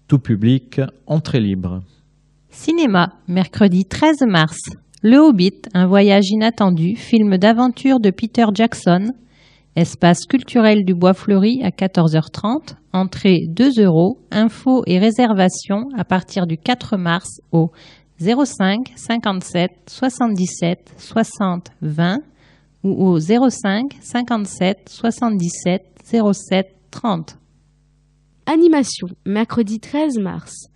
tout public, entrée libre. Cinéma, mercredi 13 mars. Le Hobbit, un voyage inattendu, film d'aventure de Peter Jackson. Espace culturel du Bois-Fleuri à 14h30. Entrée 2 €. Infos et réservations à partir du 4 mars au 05 57 77 60 20 ou au 05 57 77 07 30. Animation, mercredi 13 mars.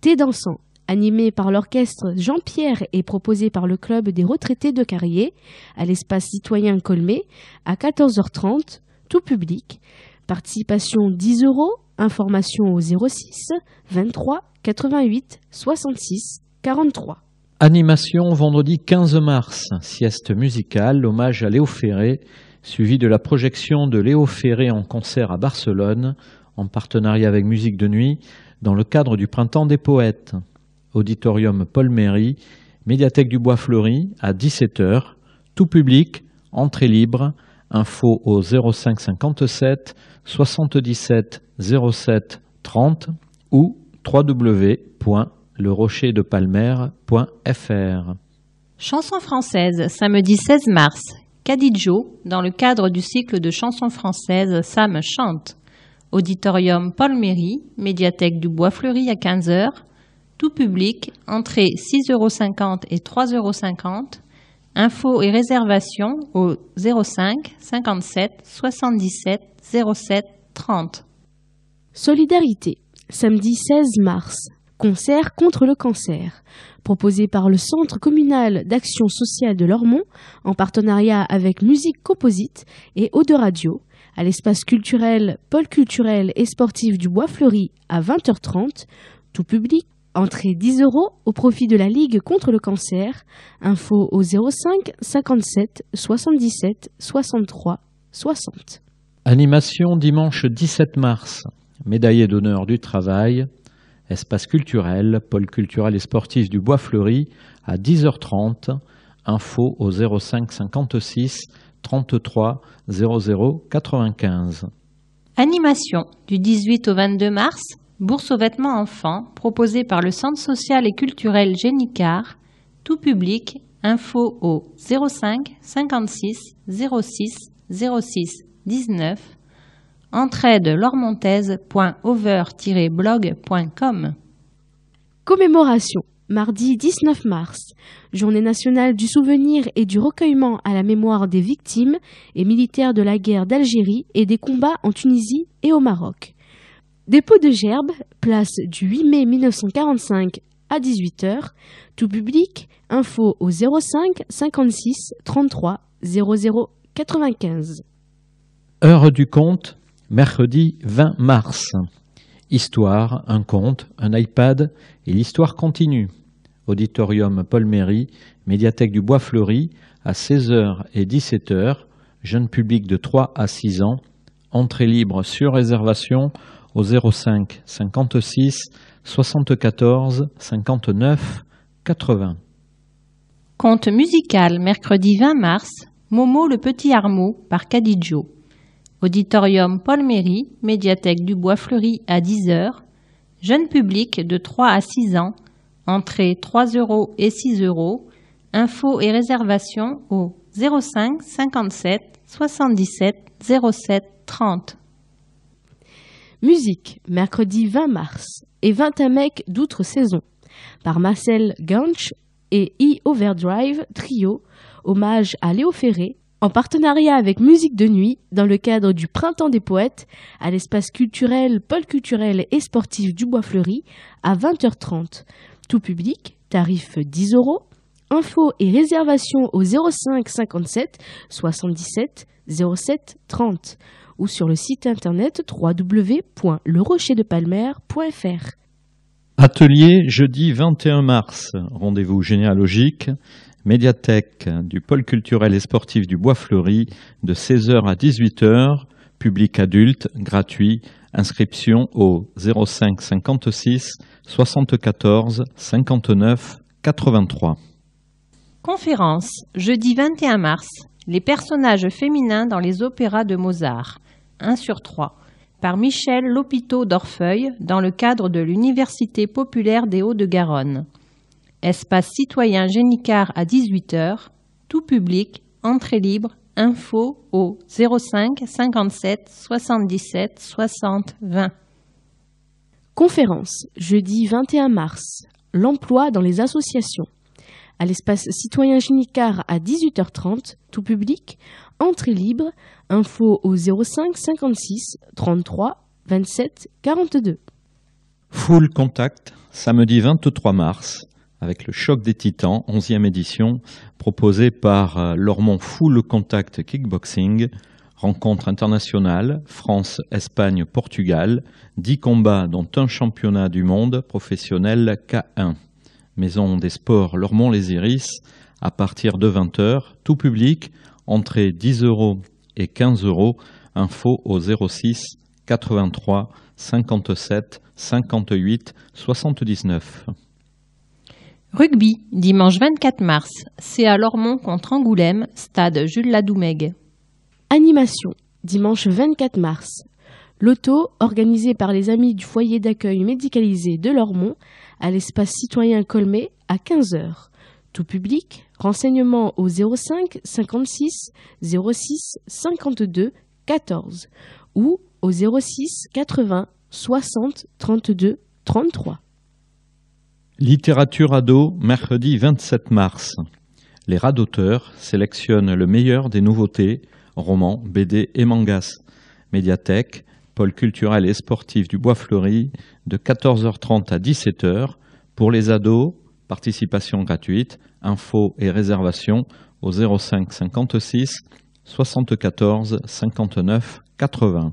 Thé dansant, animé par l'orchestre Jean-Pierre et proposé par le club des retraités de Carrier, à l'espace citoyen Colmé, à 14h30, tout public. Participation 10 €, information au 06 23 88 66 43. Animation vendredi 15 mars, sieste musicale, hommage à Léo Ferré, suivi de la projection de Léo Ferré en concert à Barcelone, en partenariat avec Musique de Nuit, dans le cadre du Printemps des poètes. Auditorium Paul Méry, médiathèque du Bois-Fleuri, à 17h, tout public, entrée libre, info au 05 57 77 07 30 ou www.lerocherdepalmer.fr. Chanson française, samedi 16 mars. Cadidjo, dans le cadre du cycle de chansons françaises Sam chante. Auditorium Paul Méry, médiathèque du Bois-Fleuri à 15h. Tout public, entrée 6,50 € et 3,50 €. Infos et réservations au 05 57 77 07 30. Solidarité, samedi 16 mars. Concert contre le cancer, proposé par le Centre communal d'action sociale de Lormont, en partenariat avec Musique Composite et Eau de Radio, à l'espace culturel, pôle culturel et sportif du Bois-Fleuri à 20h30, tout public, entrée 10 € au profit de la Ligue contre le cancer, info au 05 57 77 63 60. Animation dimanche 17 mars, médaillé d'honneur du travail, espace culturel, pôle culturel et sportif du Bois-Fleuri à 10h30, info au 05 56 33 00 95. Animation du 18 au 22 mars, bourse aux vêtements enfants proposée par le Centre social et culturel Génicard, tout public, info au 05 56 06 06 19, entraide lormontaise.over-blog.com. Commémoration, mardi 19 mars, journée nationale du souvenir et du recueillement à la mémoire des victimes et militaires de la guerre d'Algérie et des combats en Tunisie et au Maroc. Dépôt de gerbes, place du 8 mai 1945 à 18h, tout public, info au 05 56 33 00 95. Heure du conte, mercredi 20 mars. Histoire, un conte, un iPad et l'histoire continue. Auditorium Paul Méry, médiathèque du Bois-Fleuri, à 16h et 17h, Jeune public de 3 à 6 ans. Entrée libre sur réservation au 05 56 74 59 80. Conte musical, mercredi 20 mars, Momo le Petit Armeau par Cadidjo. Auditorium Paul Méry, médiathèque du Bois Fleuri à 10h. Jeune public de 3 à 6 ans. Entrée 3 € et 6 €. Infos et réservations au 05 57 77 07 30. Musique, mercredi 20 mars, et 21 mecs d'outre-saison, par Marcel Ganch et E-Overdrive Trio, hommage à Léo Ferré, en partenariat avec Musique de Nuit, dans le cadre du Printemps des Poètes, à l'espace culturel, pôle culturel et sportif du Bois Fleuri, à 20h30. Tout public, tarif 10 €. Infos et réservations au 05 57 77 07 30 ou sur le site internet www.lerocherdepalmer.fr. Atelier jeudi 21 mars, rendez-vous généalogique, médiathèque du pôle culturel et sportif du Bois Fleuri de 16h à 18h, public adulte, gratuit, inscription au 05 56 74 59 83. Conférence, jeudi 21 mars, les personnages féminins dans les opéras de Mozart, 1 sur 3, par Michel Lopiteau d'Orfeuille, dans le cadre de l'Université populaire des Hauts-de-Garonne. Espace citoyen Génicard à 18h, tout public, entrée libre, info au 05 57 77 60 20. Conférence, jeudi 21 mars, l'emploi dans les associations. À l'espace citoyen Génicard à 18h30, tout public, entrée libre, info au 05 56 33 27 42. Full Contact, samedi 23 mars, avec le Choc des Titans, 11e édition, proposé par Lormont Full Contact Kickboxing, rencontre internationale, France, Espagne, Portugal, 10 combats dont un championnat du monde professionnel K1. Maison des sports Lormont-les-Iris, à partir de 20h, tout public, entrée 10 € et 15 €, info au 06 83 57 58 79. Rugby, dimanche 24 mars, CA Lormont contre Angoulême, stade Jules Ladoumègue. Animation, dimanche 24 mars. Loto, organisé par les amis du foyer d'accueil médicalisé de Lormont, à l'espace citoyen Colmé, à 15h. Tout public, renseignements au 05 56 06 52 14 ou au 06 80 60 32 33. Littérature ado, mercredi 27 mars. Les radoteurs sélectionnent le meilleur des nouveautés, romans, BD et mangas. Médiathèque, pôle culturel et sportif du Bois Fleuri, de 14h30 à 17h. Pour les ados, participation gratuite, infos et réservations au 05 56 74 59 80.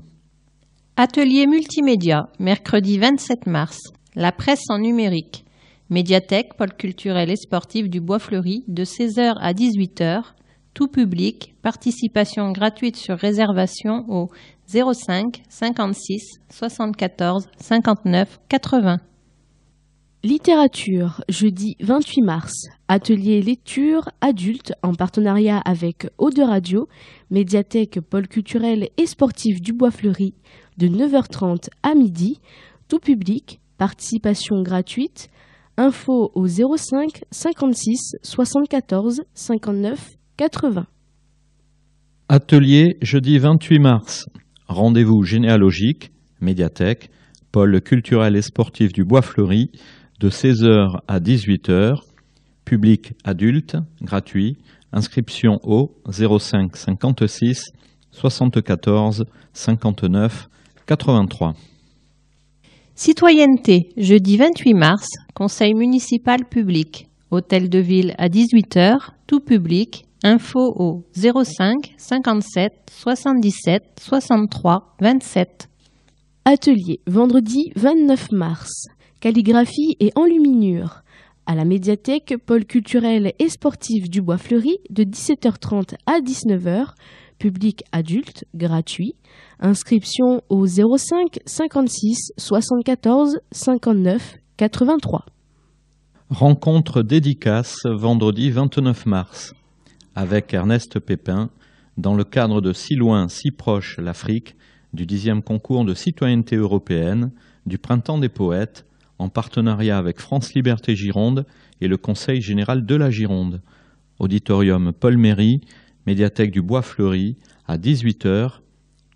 Atelier multimédia, mercredi 27 mars. La presse en numérique. Médiathèque, pôle culturel et sportif du Bois Fleuri, de 16h à 18h. Tout public, participation gratuite sur réservation au 05 56 74 59 80. Littérature, jeudi 28 mars. Atelier lecture adulte en partenariat avec Eau de Radio, médiathèque, pôle culturel et sportif du Bois Fleuri, de 9h30 à midi. Tout public, participation gratuite. Info au 05 56 74 59 80. Atelier jeudi 28 mars. Rendez-vous généalogique, médiathèque, pôle culturel et sportif du Bois Fleuri, de 16h à 18h. Public adulte, gratuit. Inscription au 05 56 74 59 83. Citoyenneté, jeudi 28 mars, conseil municipal public. Hôtel de ville à 18h, tout public. Info au 05 57 77 63 27. Atelier, vendredi 29 mars. Calligraphie et enluminure. À la médiathèque, pôle culturel et sportif du Bois-Fleuri de 17h30 à 19h, public adulte, gratuit. Inscription au 05 56 74 59 83. Rencontre dédicace vendredi 29 mars avec Ernest Pépin dans le cadre de Si loin, si proche l'Afrique du 10e concours de citoyenneté européenne du Printemps des poètes en partenariat avec France Liberté Gironde et le Conseil général de la Gironde. Auditorium Paul Méry, médiathèque du Bois-Fleuri à 18h,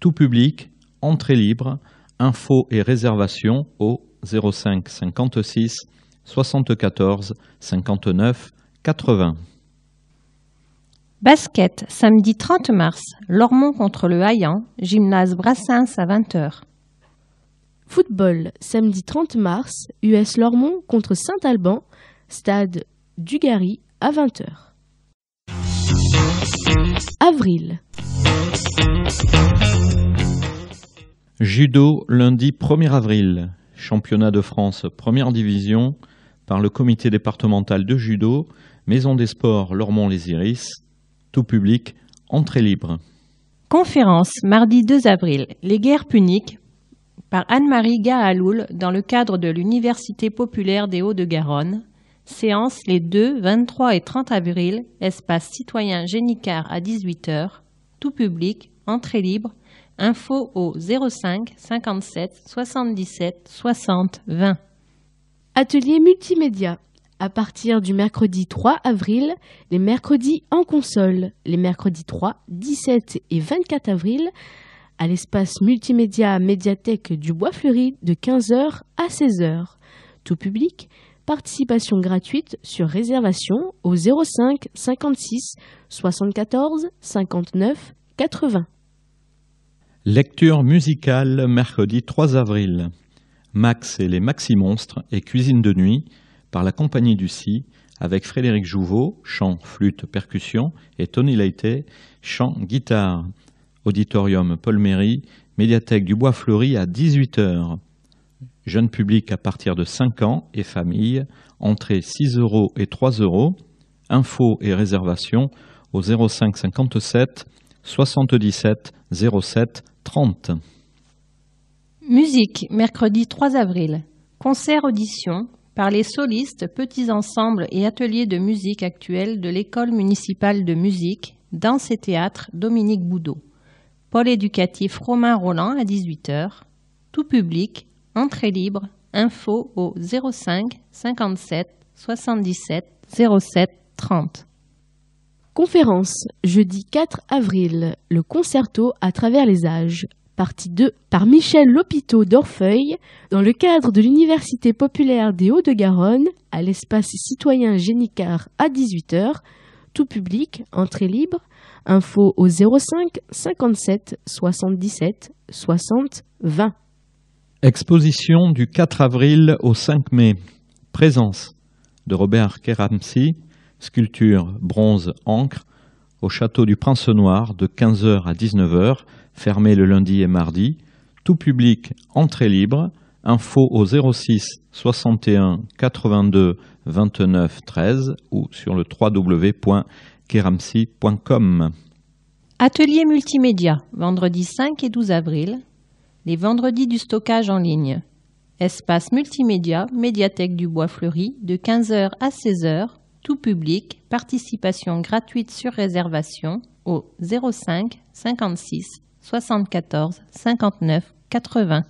tout public, entrée libre, infos et réservations au 05 56 74 59 80. Basket, samedi 30 mars, Lormont contre le Haillan, gymnase Brassens à 20h. Football, samedi 30 mars, US Lormont contre Saint-Alban, stade Dugarry à 20h. Avril. Judo, lundi 1er avril, championnat de France première division par le comité départemental de judo, Maison des sports Lormont-les-Iris, tout public, entrée libre. Conférence, mardi 2 avril, les guerres puniques, par Anne-Marie Gahaloul dans le cadre de l'Université populaire des Hauts-de-Garonne. Séance les 2, 23 et 30 avril, espace citoyen Génicard à 18h, tout public, entrée libre, info au 05 57 77 60 20. Atelier multimédia. À partir du mercredi 3 avril, les mercredis en console, les mercredis 3, 17 et 24 avril, à l'espace multimédia médiathèque du Bois-Fleuri de 15h à 16h. Tout public, participation gratuite sur réservation au 05 56 74 59 80. Lecture musicale, mercredi 3 avril. Max et les Maxi-Monstres et Cuisine de nuit par la Compagnie du Scie avec Frédéric Jouveau, chant, flûte, percussion et Tony Leite, chant, guitare. Auditorium Paul Méry, médiathèque du Bois-Fleuri à 18h. Jeune public à partir de 5 ans et famille, entrée 6 € et 3 €. Infos et réservations au 05 57 77 07 30. Musique, mercredi 3 avril. Concert audition par les solistes, petits ensembles et ateliers de musique actuels de l'École municipale de musique, danse et théâtre Dominique Boudot. Pôle éducatif Romain Roland à 18h. Tout public, entrée libre, info au 05 57 77 07 30. Conférence, jeudi 4 avril, le concerto à travers les âges. Partie 2 par Michel Lopiteau d'Orfeuille dans le cadre de l'Université populaire des Hauts-de-Garonne à l'espace citoyen Génicard à 18h. Tout public, entrée libre, info au 05 57 77 60 20. Exposition du 4 avril au 5 mai. Présence de Robert Keramsi, sculpture bronze encre, au château du Prince-Noir de 15h à 19h, fermé le lundi et mardi. Tout public, entrée libre. Info au 06 61 82 29 13 ou sur le www.keramsi.com. Atelier multimédia, vendredi 5 et 12 avril. Les vendredis du stockage en ligne. Espace multimédia, médiathèque du Bois-Fleuri, de 15h à 16h. Tout public, participation gratuite sur réservation au 05 56 74 59 80.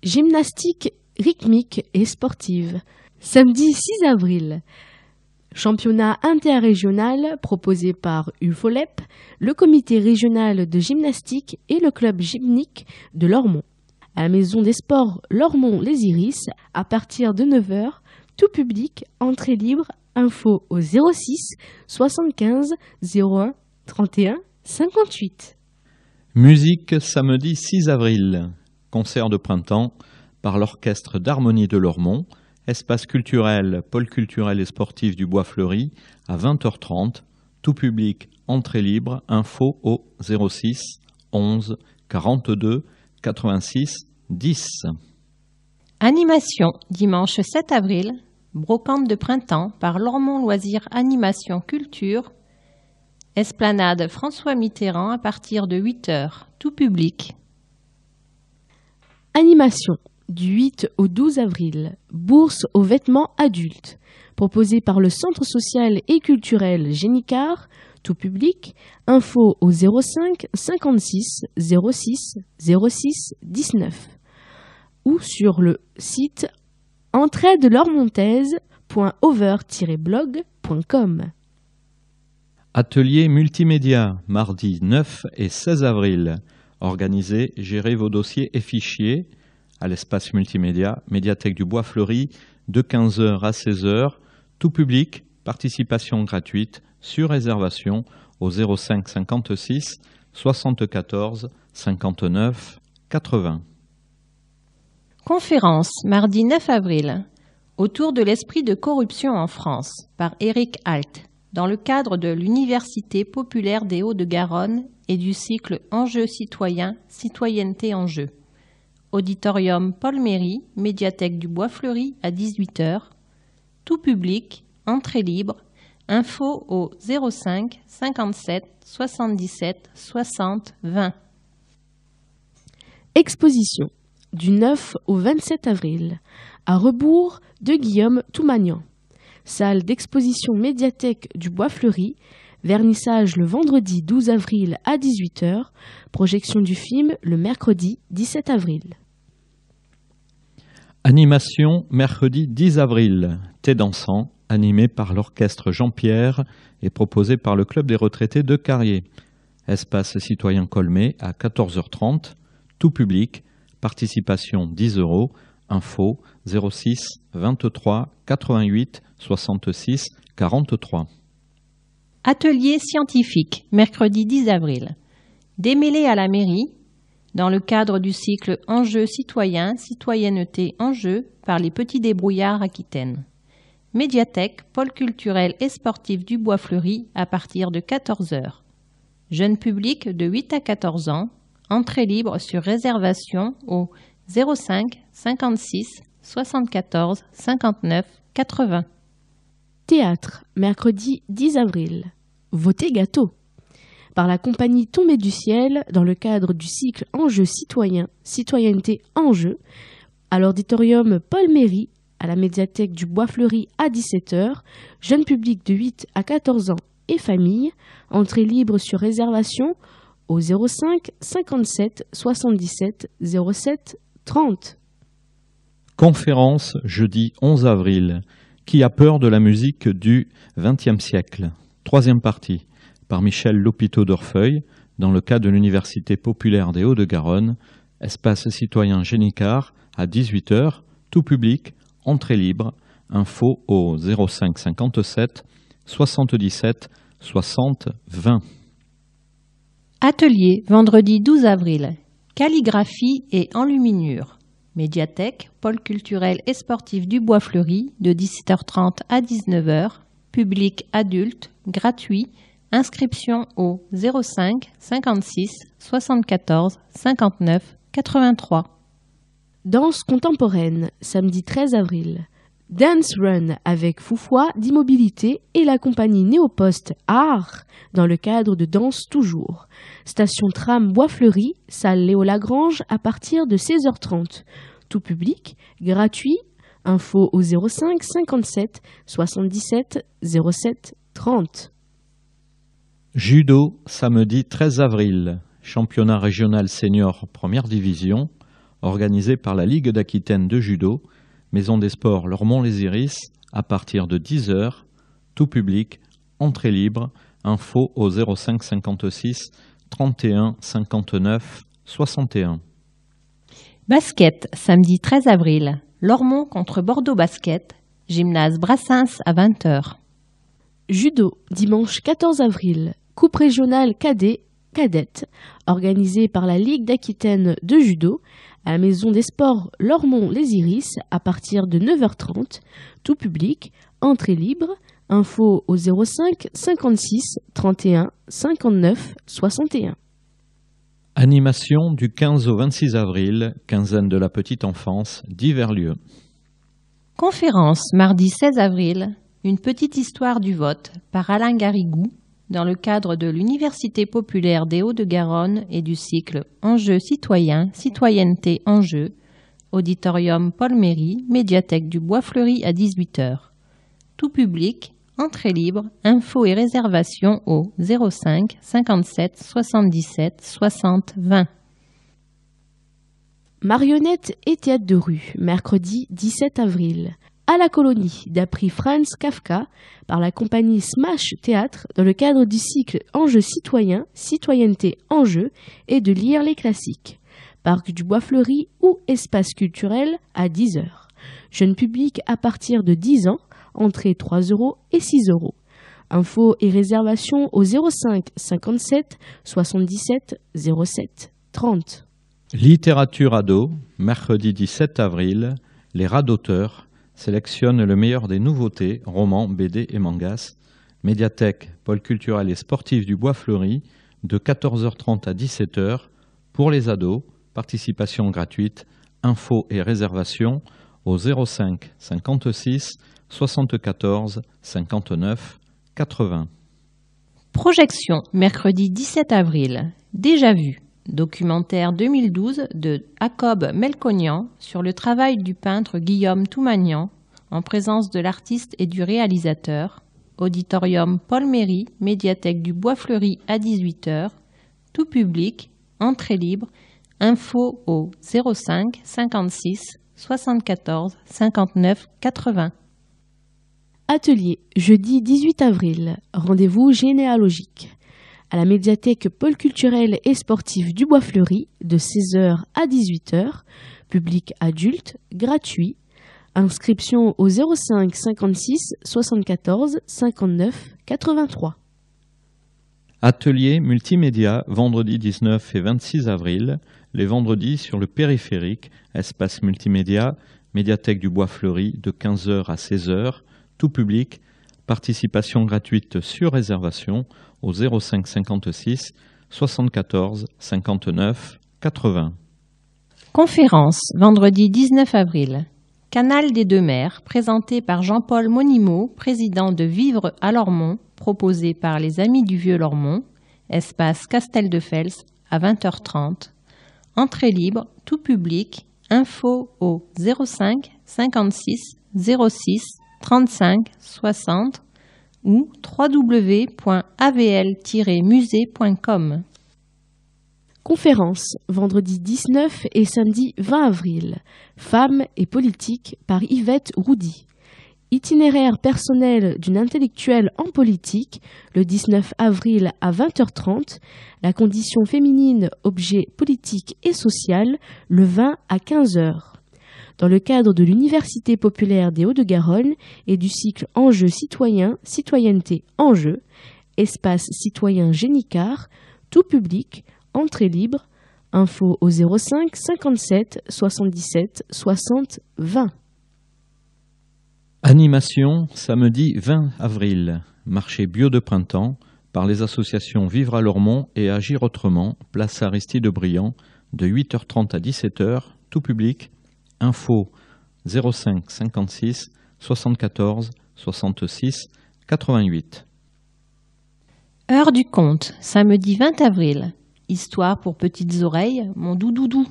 Gymnastique rythmique et sportive. Samedi 6 avril. Championnat interrégional proposé par UFOLEP, le comité régional de gymnastique et le club gymnique de Lormont. À la Maison des sports Lormont-les-Iris, à partir de 9h, tout public, entrée libre, info au 06 75 01 31 58. Musique, samedi 6 avril. Concert de printemps par l'Orchestre d'harmonie de Lormont, espace culturel, pôle culturel et sportif du Bois-Fleuri à 20h30. Tout public, entrée libre, info au 06 11 42 86 10. Animation, dimanche 7 avril, Brocante de printemps par Lormont Loisirs Animation Culture. Esplanade François Mitterrand à partir de 8h, tout public. Animation du 8 au 12 avril. Bourse aux vêtements adultes. Proposée par le Centre social et culturel Génicard, tout public. Info au 05 56 06 06 19 ou sur le site entraidelormontaise.over-blog.com. Atelier multimédia, mardi 9 et 16 avril. Organisez, gérez vos dossiers et fichiers à l'espace multimédia, médiathèque du Bois Fleuri, de 15h à 16h, tout public, participation gratuite, sur réservation au 05 56 74 59 80. Conférence, mardi 9 avril, autour de l'esprit de corruption en France, par Éric Alt, dans le cadre de l'Université populaire des Hauts-de-Garonne et du cycle Enjeux citoyens, citoyenneté en jeu. Auditorium Paul Méry, médiathèque du Bois Fleuri à 18h, tout public, entrée libre, info au 05 57 77 60 20. Exposition du 9 au 27 avril, à rebours de Guillaume Toumagnan. Salle d'exposition médiathèque du Bois Fleuri, vernissage le vendredi 12 avril à 18h, projection du film le mercredi 17 avril. Animation mercredi 10 avril, thé dansant, animé par l'orchestre Jean-Pierre et proposé par le Club des retraités de Carrier. Espace citoyen Colmé à 14h30, tout public, participation 10 €, info 06 23 88 66 43. Atelier scientifique, mercredi 10 avril. Démêlé à la mairie, dans le cadre du cycle Enjeux citoyens, citoyenneté en jeu par les petits débrouillards Aquitaine. Médiathèque, pôle culturel et sportif du Bois Fleuri à partir de 14h. Jeune public de 8 à 14 ans, entrée libre sur réservation au 05 56 74 59 80. Théâtre, mercredi 10 avril. Votez gâteau. Par la compagnie Tombée du ciel, dans le cadre du cycle Enjeux citoyens, citoyenneté en jeu, à l'auditorium Paul Méry, à la médiathèque du Bois Fleuri à 17h, jeune public de 8 à 14 ans et famille, entrée libre sur réservation au 05 57 77 07 30. Conférence jeudi 11 avril. Qui a peur de la musique du XXe siècle? Troisième partie, par Michel Lopiteau d'Orfeuille, dans le cadre de l'Université populaire des Hauts-de-Garonne, espace citoyen Génicard, à 18h, tout public, entrée libre, info au 05 57 77 60 20. Atelier, vendredi 12 avril. Calligraphie et enluminure. Médiathèque, pôle culturel et sportif du Bois Fleuri, de 17h30 à 19h. Public adulte, gratuit. Inscription au 05 56 74 59 83. Danse contemporaine, samedi 13 avril. Dance Run avec Foufoua d'Immobilité et la compagnie Néopost Art dans le cadre de Danse Toujours. Station tram Bois Fleuri, salle Léo Lagrange à partir de 16h30. Tout public, gratuit, info au 05 57 77 07 30. Judo, samedi 13 avril. Championnat régional senior première division, organisé par la Ligue d'Aquitaine de judo, Maison des Sports Lormont-les-Iris, à partir de 10h, tout public, entrée libre, info au 05 56 31 59 61. Basket, samedi 13 avril. Lormont contre Bordeaux Basket, gymnase Brassens à 20h. Judo, dimanche 14 avril. Coupe régionale cadette, organisée par la Ligue d'Aquitaine de judo, à la Maison des Sports Lormont-les-Iris à partir de 9h30, tout public, entrée libre, info au 05 56 31 59 61. Animation du 15 au 26 avril, quinzaine de la petite enfance, divers lieux. Conférence mardi 16 avril, une petite histoire du vote par Alain Garrigou dans le cadre de l'Université populaire des Hauts-de-Garonne et du cycle Enjeux citoyens, citoyenneté enjeux, auditorium Paul Méry, médiathèque du Bois-Fleuri à 18h. Tout public, entrée libre, infos et réservations au 05 57 77 60 20. Marionnettes et théâtre de rue, mercredi 17 avril. À la Colonie, d'après Franz Kafka, par la compagnie Smash Théâtre, dans le cadre du cycle Enjeux citoyens, citoyenneté enjeux, et de lire les classiques. Parc du Bois-Fleuri ou espace culturel à 10h. Jeune public à partir de 10 ans, entrée 3 € et 6 €. Infos et réservations au 05 57 77 07 30. Littérature ado, mercredi 17 avril, les radoteurs sélectionnent le meilleur des nouveautés, romans, BD et mangas. Médiathèque, pôle culturel et sportif du Bois-Fleuri, de 14h30 à 17h, pour les ados, participation gratuite, infos et réservations au 05 56 74 59 80. Projection mercredi 17 avril, déjà vu. Documentaire 2012 de Jacob Melconian sur le travail du peintre Guillaume Toumagnan en présence de l'artiste et du réalisateur. Auditorium Paul Méry, médiathèque du Bois-Fleuri à 18h. Tout public, entrée libre, info au 05 56 74 59 80. Atelier, jeudi 18 avril. Rendez-vous généalogique. À la médiathèque pôle culturel et sportif du Bois-Fleuri, de 16h à 18h. Public adulte, gratuit. Inscription au 05 56 74 59 83. Atelier multimédia, vendredi 19 et 26 avril. Les vendredis sur le périphérique, espace multimédia, médiathèque du Bois-Fleuri, de 15h à 16h. Tout public, participation gratuite sur réservation au 05 56 74 59 80. Conférence, vendredi 19 avril. Canal des Deux Mers, présenté par Jean-Paul Monimo, président de Vivre à Lormont, proposé par les Amis du Vieux Lormont, espace Castel de Fels à 20h30. Entrée libre, tout public, info au 05 56 06 35 60 ou www.avl-musée.com. Conférence, vendredi 19 et samedi 20 avril. Femmes et politique par Yvette Roudy. Itinéraire personnel d'une intellectuelle en politique, le 19 avril à 20h30. La condition féminine, objet politique et social, le 20 à 15h. Dans le cadre de l'Université populaire des Hauts-de-Garonne et du cycle Enjeux citoyens, citoyenneté enjeux, espace citoyen Génicard, tout public, entrée libre, info au 05 57 77 60 20. Animation, samedi 20 avril, marché bio de printemps, par les associations Vivre à Lormont et Agir autrement, place Aristide-Briand, de 8h30 à 17h, tout public. Info 05 56 74 66 88. Heure du conte, samedi 20 avril. Histoire pour petites oreilles, mon doudoudou.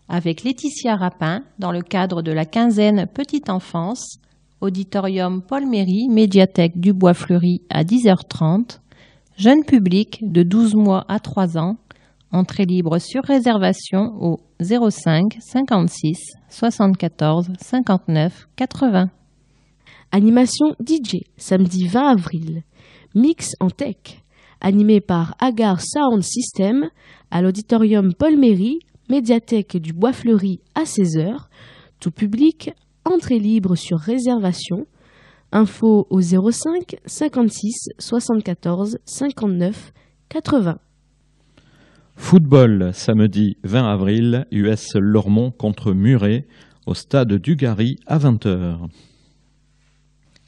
Avec Laetitia Rapin, dans le cadre de la quinzaine Petite Enfance, auditorium Paul Méry, médiathèque du Bois-Fleuri à 10h30. Jeune public de 12 mois à 3 ans. Entrée libre sur réservation au 05 56 74 59 80. Animation DJ, samedi 20 avril. Mix en tech, animé par Agar Sound System à l'auditorium Paul Méry, médiathèque du Bois-Fleuri à 16h. Tout public, entrée libre sur réservation. Info au 05 56 74 59 80. Football, samedi 20 avril, US Lormont contre Muret, au stade du Gary à 20h.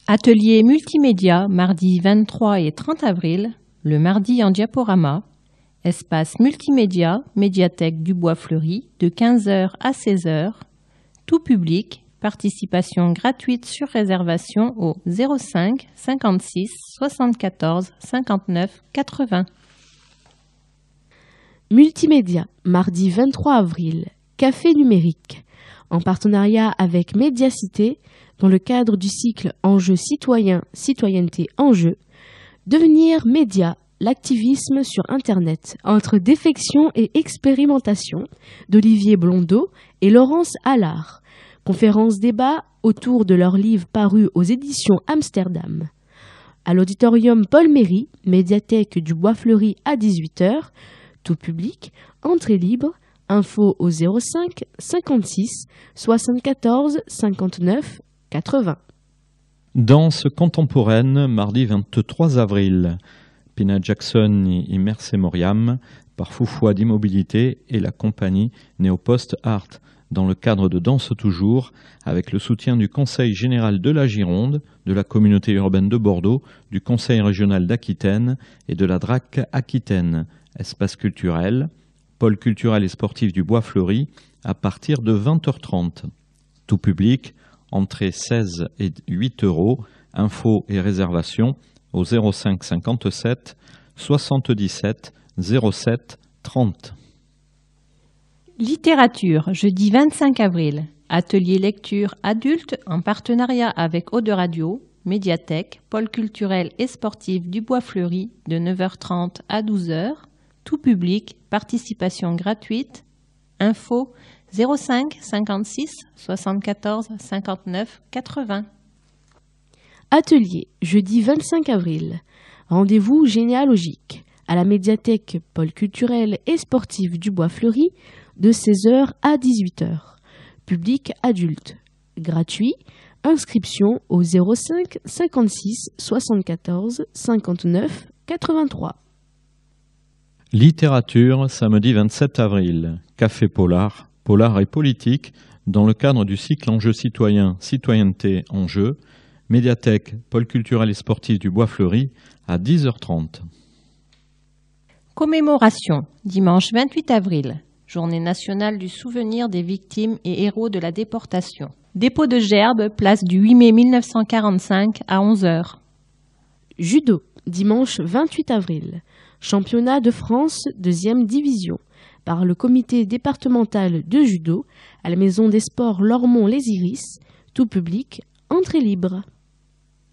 Atelier multimédia, mardi 23 et 30 avril, le mardi en diaporama. Espace multimédia, médiathèque du Bois-Fleuri, de 15h à 16h. Tout public, participation gratuite sur réservation au 05 56 74 59 80. Multimédia, mardi 23 avril, Café numérique, en partenariat avec Médiacité, dans le cadre du cycle Enjeux citoyens, citoyenneté enjeux, devenir média, l'activisme sur Internet, entre défection et expérimentation, d'Olivier Blondeau et Laurence Allard. Conférence débat autour de leur livre paru aux éditions Amsterdam. À l'auditorium Paul Méry, médiathèque du Bois Fleuri à 18h, tout public, entrée libre, info au 05 56 74 59 80. Danse contemporaine, mardi 23 avril. Pina Jackson et Mercé Moriam, par Foufoua d'Immobilité et la compagnie Néopost Art, dans le cadre de Danse Toujours, avec le soutien du Conseil général de la Gironde, de la communauté urbaine de Bordeaux, du Conseil régional d'Aquitaine et de la DRAC Aquitaine. Espace culturel, pôle culturel et sportif du Bois Fleuri, à partir de 20h30. Tout public, entrée 16 et 8 €, infos et réservations au 05 57 77 07 30. Littérature, jeudi 25 avril. Atelier lecture adulte en partenariat avec Eau de Radio, médiathèque, pôle culturel et sportif du Bois Fleuri de 9h30 à 12h. Tout public, participation gratuite. Info 05 56 74 59 80. Atelier, jeudi 25 avril. Rendez-vous généalogique à la médiathèque pôle culturel et sportif du Bois Fleuri de 16h à 18h. Public adulte. Gratuit. Inscription au 05 56 74 59 83. Littérature, samedi 27 avril. Café Polar, Polar et politique, dans le cadre du cycle Enjeux citoyens, citoyenneté enjeux, médiathèque, pôle culturel et sportif du Bois Fleuri, à 10h30. Commémoration, dimanche 28 avril. Journée nationale du souvenir des victimes et héros de la déportation. Dépôt de gerbes, place du 8 mai 1945 à 11h. Judo, dimanche 28 avril. Championnat de France, 2e division, par le comité départemental de judo, à la Maison des Sports Lormont-les-Iris, tout public, entrée libre.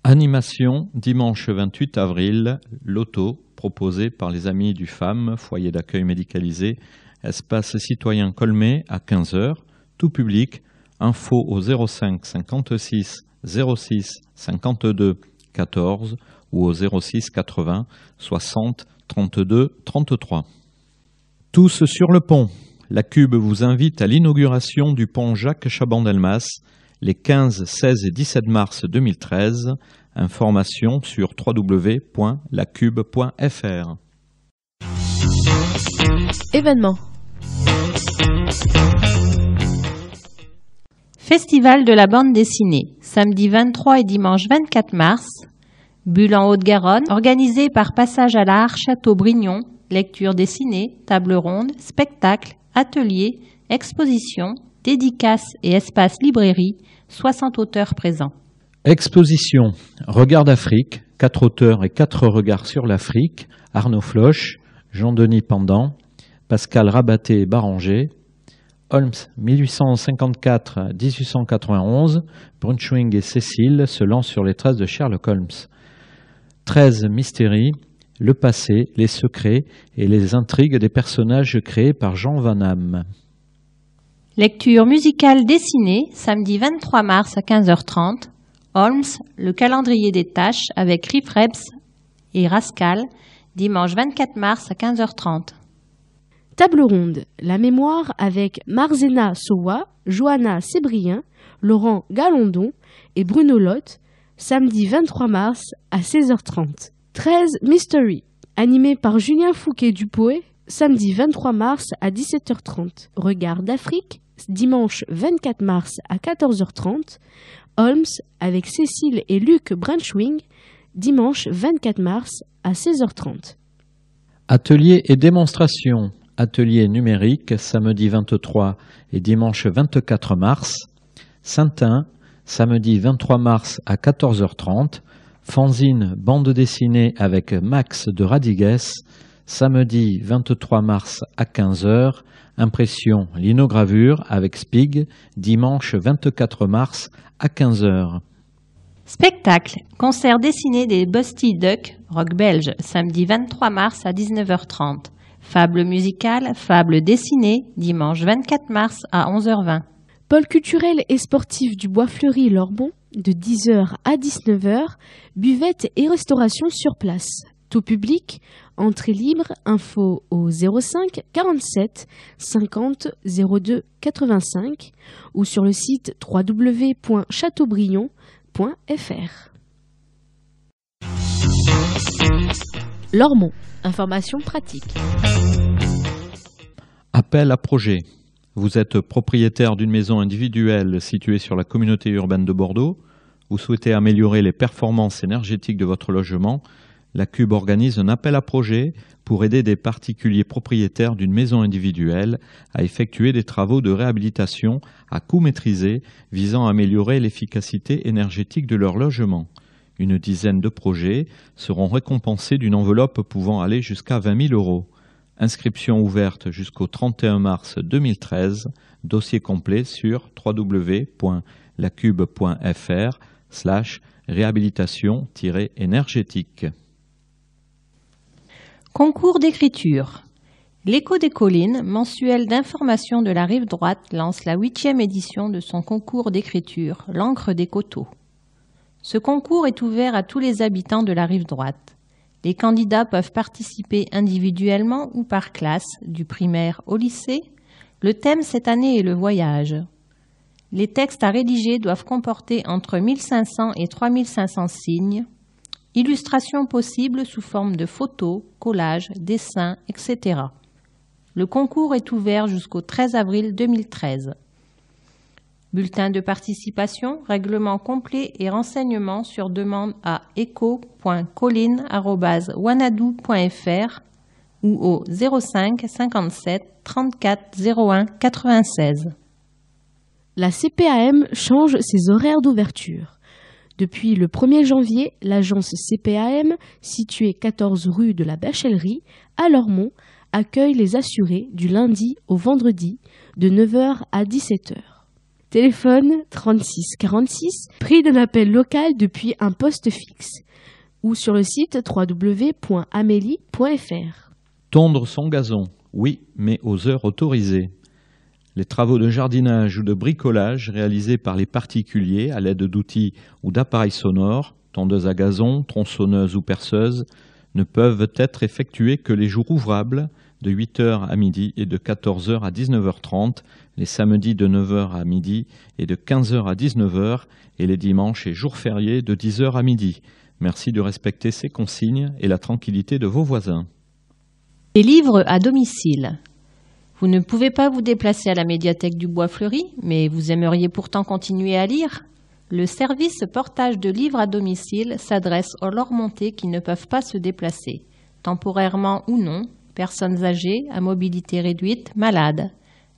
Animation, dimanche 28 avril, loto, proposé par les Amis du FAM, foyer d'accueil médicalisé, espace citoyen Colmé à 15h, tout public, info au 05 56 06 52 14 ou au 06 80 60 32 33. Tous sur le pont. La Cube vous invite à l'inauguration du pont Jacques Chaban-Delmas les 15, 16 et 17 mars 2013. Information sur www.lacube.fr. Événements. Festival de la bande dessinée, samedi 23 et dimanche 24 mars. Bulle en Haute-Garonne, organisé par Passage à l'Art Château-Brignon, lecture dessinée, table ronde, spectacle, atelier, exposition, dédicace et espace librairie, 60 auteurs présents. Exposition Regard d'Afrique, 4 auteurs et 4 regards sur l'Afrique, Arnaud Floch, Jean-Denis Pendant, Pascal Rabaté-Baranger, Holmes 1854-1891, Brunschwing et Cécile se lancent sur les traces de Sherlock Holmes. 13 mystères, le passé, les secrets et les intrigues des personnages créés par Jean Van Hamme. Lecture musicale dessinée, samedi 23 mars à 15h30. Holmes, le calendrier des tâches avec Riff Reps et Rascal, dimanche 24 mars à 15h30. Table ronde, la mémoire avec Marzena Sowa, Johanna Sébrien, Laurent Galandon et Bruno Lotte, samedi 23 mars à 16h30. 13 Mystery, animé par Julien Fouquet-Dupoé, samedi 23 mars à 17h30. Regard d'Afrique, dimanche 24 mars à 14h30. Holmes avec Cécile et Luc Brunschwing, dimanche 24 mars à 16h30. Atelier et démonstration. Atelier numérique, samedi 23 et dimanche 24 mars. Saint-Ain, samedi 23 mars à 14h30. Fanzine bande dessinée avec Max de Radigues, samedi 23 mars à 15h. Impression linogravure avec Spig, dimanche 24 mars à 15h. Spectacle, concert dessiné des Busty Duck, rock belge, samedi 23 mars à 19h30. Fable musicale, fable dessinée, dimanche 24 mars à 11h20. Pôle culturel et sportif du Bois-Fleuri-Lormont, de 10h à 19h, buvette et restauration sur place. Tout public, entrée libre, info au 05 47 50 02 85 ou sur le site www.chateaubriand.fr. Lormont, information pratique. Appel à projet. Vous êtes propriétaire d'une maison individuelle située sur la communauté urbaine de Bordeaux. Vous souhaitez améliorer les performances énergétiques de votre logement. La CUB organise un appel à projet pour aider des particuliers propriétaires d'une maison individuelle à effectuer des travaux de réhabilitation à coût maîtrisé visant à améliorer l'efficacité énergétique de leur logement. Une dizaine de projets seront récompensés d'une enveloppe pouvant aller jusqu'à 20 000 €. Inscription ouverte jusqu'au 31 mars 2013. Dossier complet sur www.lacube.fr/réhabilitation-énergétique. Concours d'écriture. L'Écho des Collines, mensuel d'information de la rive droite, lance la 8e édition de son concours d'écriture, l'encre des coteaux. Ce concours est ouvert à tous les habitants de la rive droite. Les candidats peuvent participer individuellement ou par classe, du primaire au lycée. Le thème cette année est le voyage. Les textes à rédiger doivent comporter entre 1500 et 3500 signes. Illustrations possibles sous forme de photos, collages, dessins, etc. Le concours est ouvert jusqu'au 13 avril 2013. Bulletin de participation, règlement complet et renseignements sur demande à echo.colline@wanadoo.fr ou au 05 57 34 01 96. La CPAM change ses horaires d'ouverture. Depuis le 1er janvier, l'agence CPAM, située 14 rue de la Bachellerie, à Lormont, accueille les assurés du lundi au vendredi de 9h à 17h. Téléphone 36 46, prix d'un appel local depuis un poste fixe ou sur le site www.amélie.fr. Tondre son gazon, oui, mais aux heures autorisées. Les travaux de jardinage ou de bricolage réalisés par les particuliers à l'aide d'outils ou d'appareils sonores, tondeuses à gazon, tronçonneuses ou perceuses, ne peuvent être effectués que les jours ouvrables de 8h à midi et de 14h à 19h30, les samedis de 9h à midi et de 15h à 19h et les dimanches et jours fériés de 10h à midi. Merci de respecter ces consignes et la tranquillité de vos voisins. Les livres à domicile. Vous ne pouvez pas vous déplacer à la médiathèque du Bois-Fleuri, mais vous aimeriez pourtant continuer à lire ? Le service portage de livres à domicile s'adresse aux Lormontais qui ne peuvent pas se déplacer, temporairement ou non, personnes âgées, à mobilité réduite, malades.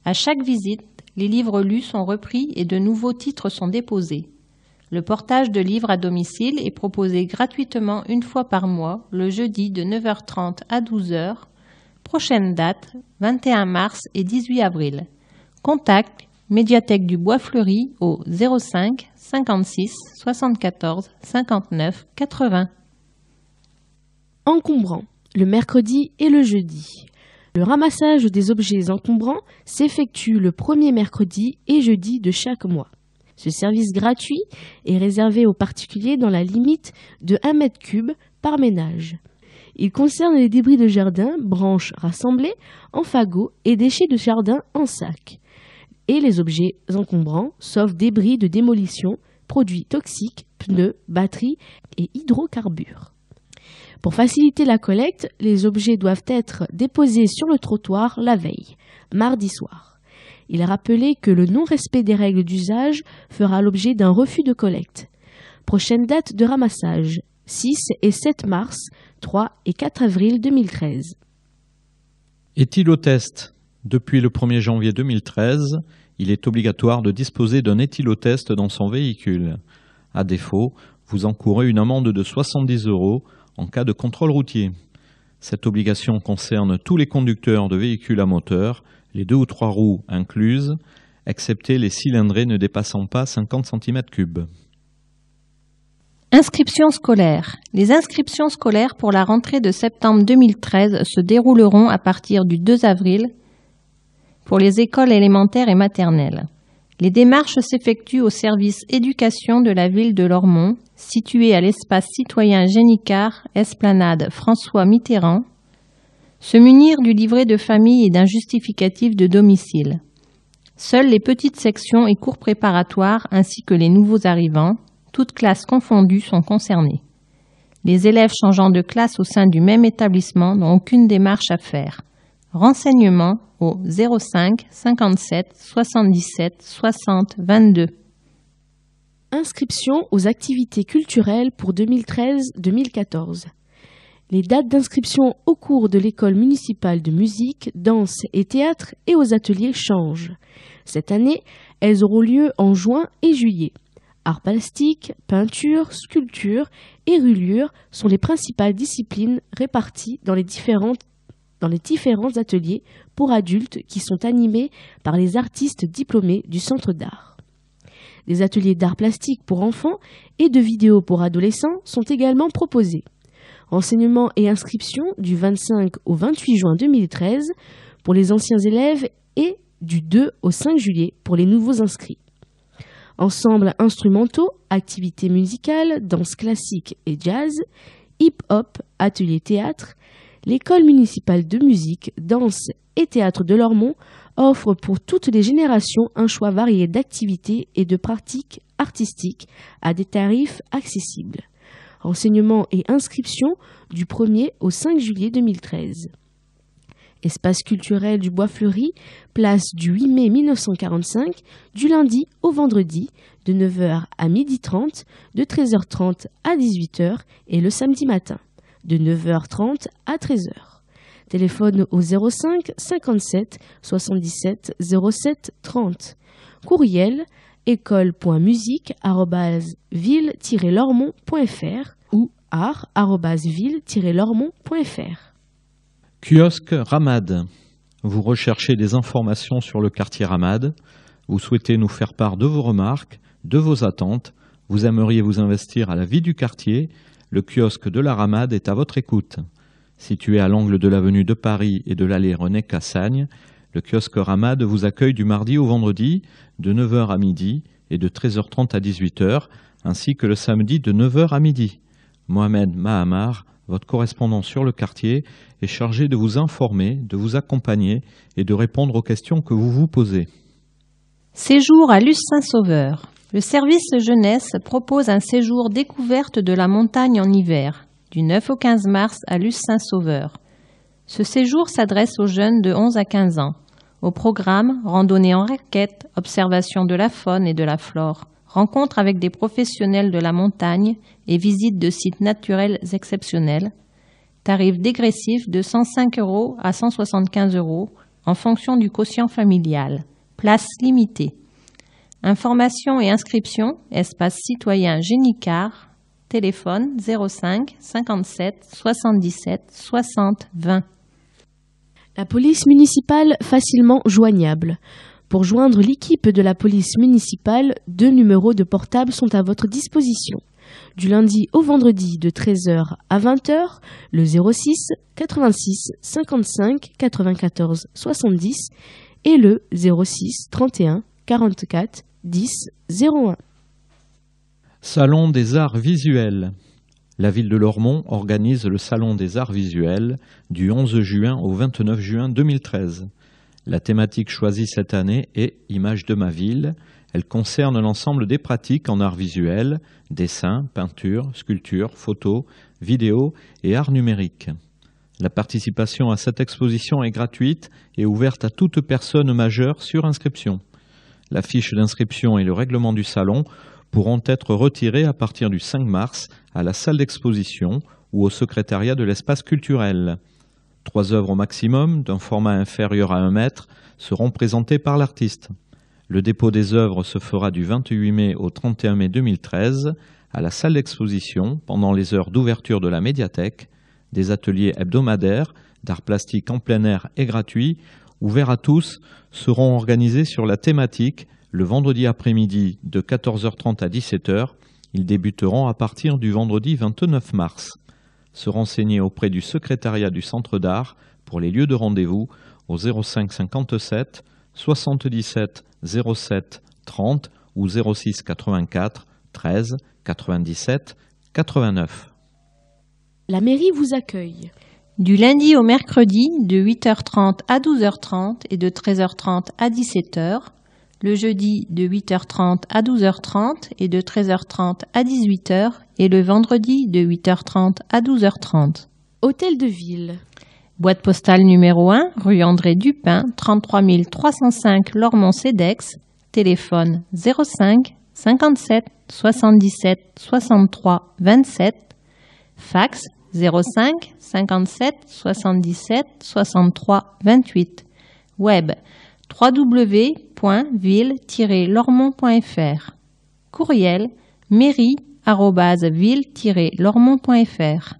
À chaque visite, les livres lus sont repris et de nouveaux titres sont déposés. Le portage de livres à domicile est proposé gratuitement une fois par mois, le jeudi de 9h30 à 12h. Prochaine date, 21 mars et 18 avril. Contact Médiathèque du Bois-Fleuri au 05 56 74 59 80. Encombrant, le mercredi et le jeudi. Le ramassage des objets encombrants s'effectue le premier mercredi et jeudi de chaque mois. Ce service gratuit est réservé aux particuliers dans la limite de 1 m3 par ménage. Il concerne les débris de jardin, branches rassemblées en fagots et déchets de jardin en sac, et les objets encombrants, sauf débris de démolition, produits toxiques, pneus, batteries et hydrocarbures. Pour faciliter la collecte, les objets doivent être déposés sur le trottoir la veille, mardi soir. Il est rappelé que le non-respect des règles d'usage fera l'objet d'un refus de collecte. Prochaine date de ramassage, 6 et 7 mars, 3 et 4 avril 2013. Éthylotest. Depuis le 1er janvier 2013, il est obligatoire de disposer d'un éthylotest dans son véhicule. À défaut, vous encourez une amende de 70 € en cas de contrôle routier. Cette obligation concerne tous les conducteurs de véhicules à moteur, les 2 ou 3 roues incluses, excepté les cylindrés ne dépassant pas 50 cm3. Inscriptions scolaires. Les inscriptions scolaires pour la rentrée de septembre 2013 se dérouleront à partir du 2 avril pour les écoles élémentaires et maternelles. Les démarches s'effectuent au service éducation de la ville de Lormont, situé à l'espace citoyen Génicard, esplanade François Mitterrand, se munir du livret de famille et d'un justificatif de domicile. Seules les petites sections et cours préparatoires ainsi que les nouveaux arrivants, toutes classes confondues, sont concernées. Les élèves changeant de classe au sein du même établissement n'ont aucune démarche à faire. Renseignements au 05 57 77 60 22. Inscription aux activités culturelles pour 2013-2014. Les dates d'inscription au cours de l'école municipale de musique, danse et théâtre et aux ateliers changent. Cette année, elles auront lieu en juin et juillet. Arts plastiques, peinture, sculpture et reliure sont les principales disciplines réparties dans les différents ateliers pour adultes qui sont animés par les artistes diplômés du Centre d'art. Des ateliers d'art plastique pour enfants et de vidéo pour adolescents sont également proposés. Renseignements et inscriptions du 25 au 28 juin 2013 pour les anciens élèves et du 2 au 5 juillet pour les nouveaux inscrits. Ensembles instrumentaux, activités musicales, danse classique et jazz, hip-hop, ateliers théâtre, l'école municipale de musique, danse et théâtre de Lormont offre pour toutes les générations un choix varié d'activités et de pratiques artistiques à des tarifs accessibles. Renseignements et inscriptions du 1er au 5 juillet 2013. Espace culturel du Bois Fleuri, place du 8 mai 1945, du lundi au vendredi, de 9h à 12h30, de 13h30 à 18h et le samedi matin, de 9h30 à 13h. Téléphone au 05 57 77 07 30. Courriel école.musique@ville-lormont.fr ou art@ville-lormont.fr. Kiosque Ramad. Vous recherchez des informations sur le quartier Ramad. Vous souhaitez nous faire part de vos remarques, de vos attentes. Vous aimeriez vous investir à la vie du quartier. Le kiosque de la Ramad est à votre écoute. Situé à l'angle de l'avenue de Paris et de l'allée René Cassagne, le kiosque Ramad vous accueille du mardi au vendredi de 9h à midi et de 13h30 à 18h, ainsi que le samedi de 9h à midi. Mohamed Mahamar, votre correspondant sur le quartier, est chargé de vous informer, de vous accompagner et de répondre aux questions que vous vous posez. Séjour à Luce-Saint-Sauveur. Le service jeunesse propose un séjour découverte de la montagne en hiver, du 9 au 15 mars à Luce-Saint-Sauveur. Ce séjour s'adresse aux jeunes de 11 à 15 ans. Au programme, randonnée en raquette, observation de la faune et de la flore, rencontre avec des professionnels de la montagne et visite de sites naturels exceptionnels. Tarif dégressif de 105 € à 175 € en fonction du quotient familial. Place limitée. Informations et inscriptions, espace citoyen Génicard, téléphone 05 57 77 60 20. La police municipale facilement joignable. Pour joindre l'équipe de la police municipale, 2 numéros de portable sont à votre disposition. Du lundi au vendredi de 13h à 20h, le 06 86 55 94 70 et le 06 31 44 10 01. Salon des arts visuels. La ville de Lormont organise le Salon des arts visuels du 11 juin au 29 juin 2013. La thématique choisie cette année est « Image de ma ville ». Elle concerne l'ensemble des pratiques en arts visuels, dessin, peinture, sculpture, photo, vidéo et art numérique. La participation à cette exposition est gratuite et ouverte à toute personne majeure sur inscription. La fiche d'inscription et le règlement du salon pourront être retirés à partir du 5 mars à la salle d'exposition ou au secrétariat de l'espace culturel. 3 œuvres au maximum, d'un format inférieur à 1 mètre, seront présentées par l'artiste. Le dépôt des œuvres se fera du 28 mai au 31 mai 2013 à la salle d'exposition pendant les heures d'ouverture de la médiathèque. Des ateliers hebdomadaires d'art plastique en plein air et gratuits, ouverts à tous, seront organisés sur la thématique le vendredi après-midi de 14h30 à 17h. Ils débuteront à partir du vendredi 29 mars. Se renseigner auprès du secrétariat du Centre d'art pour les lieux de rendez-vous au 05 57 77 07 30 ou 06 84 13 97 89. La mairie vous accueille. Du lundi au mercredi de 8h30 à 12h30 et de 13h30 à 17h. Le jeudi de 8h30 à 12h30 et de 13h30 à 18h. Et le vendredi de 8h30 à 12h30. Hôtel de ville. Boîte postale numéro 1, rue André Dupin, 33 305 Lormont-Cedex. Téléphone 05 57 77 63 27. Fax 05 57 77 63 28. Web www.ville-lormont.fr. Courriel mairie@ville-lormont.fr.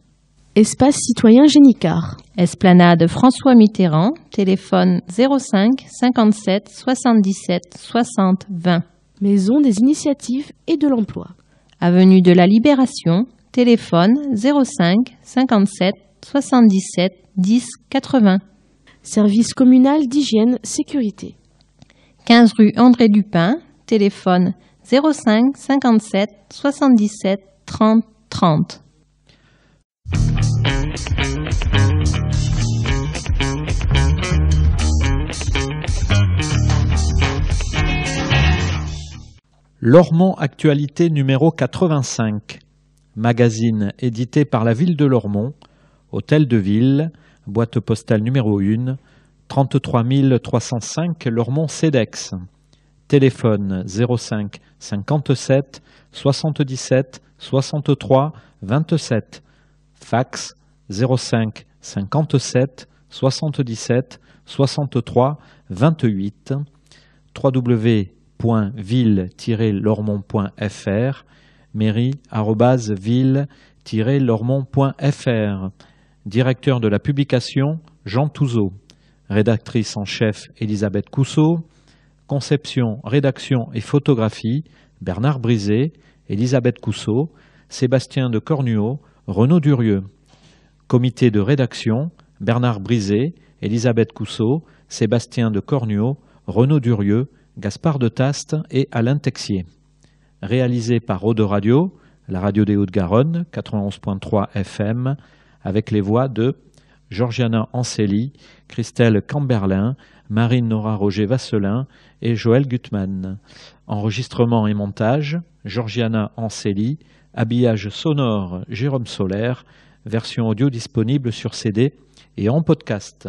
Espace citoyen Génicard. Esplanade François Mitterrand, téléphone 05 57 77 60 20. Maison des initiatives et de l'emploi. Avenue de la Libération, téléphone 05 57 77 10 80. Service communal d'hygiène sécurité. 15 rue André Dupin, téléphone 05 57 77 30 30. Lormont Actualité numéro 85. Magazine édité par la ville de Lormont. Hôtel de ville, boîte postale numéro 1, 33 305 Lormont-Cedex. Téléphone 05 57 77 63 27. Fax 05 57 77 63 28. www.ville-lormont.fr. mairie@ville-lormont.fr. Directeur de la publication, Jean Touzeau. Rédactrice en chef, Elisabeth Cousseau. Conception, rédaction et photographie, Bernard Brisé, Elisabeth Cousseau, Sébastien de Cornuau, Renaud Durieux. Comité de rédaction, Bernard Brisé, Elisabeth Cousseau, Sébastien de Cornuau, Renaud Durieux, Gaspard de Taste et Alain Texier. Réalisé par Eau de Radio, la radio des Hauts-de-Garonne, 91.3 FM, avec les voix de Georgiana Anceli, Christelle Camberlin, Marine Nora Roger Vasselin et Joël Gutmann. Enregistrement et montage, Georgiana Anceli. Habillage sonore, Jérôme Solaire. Version audio disponible sur CD et en podcast.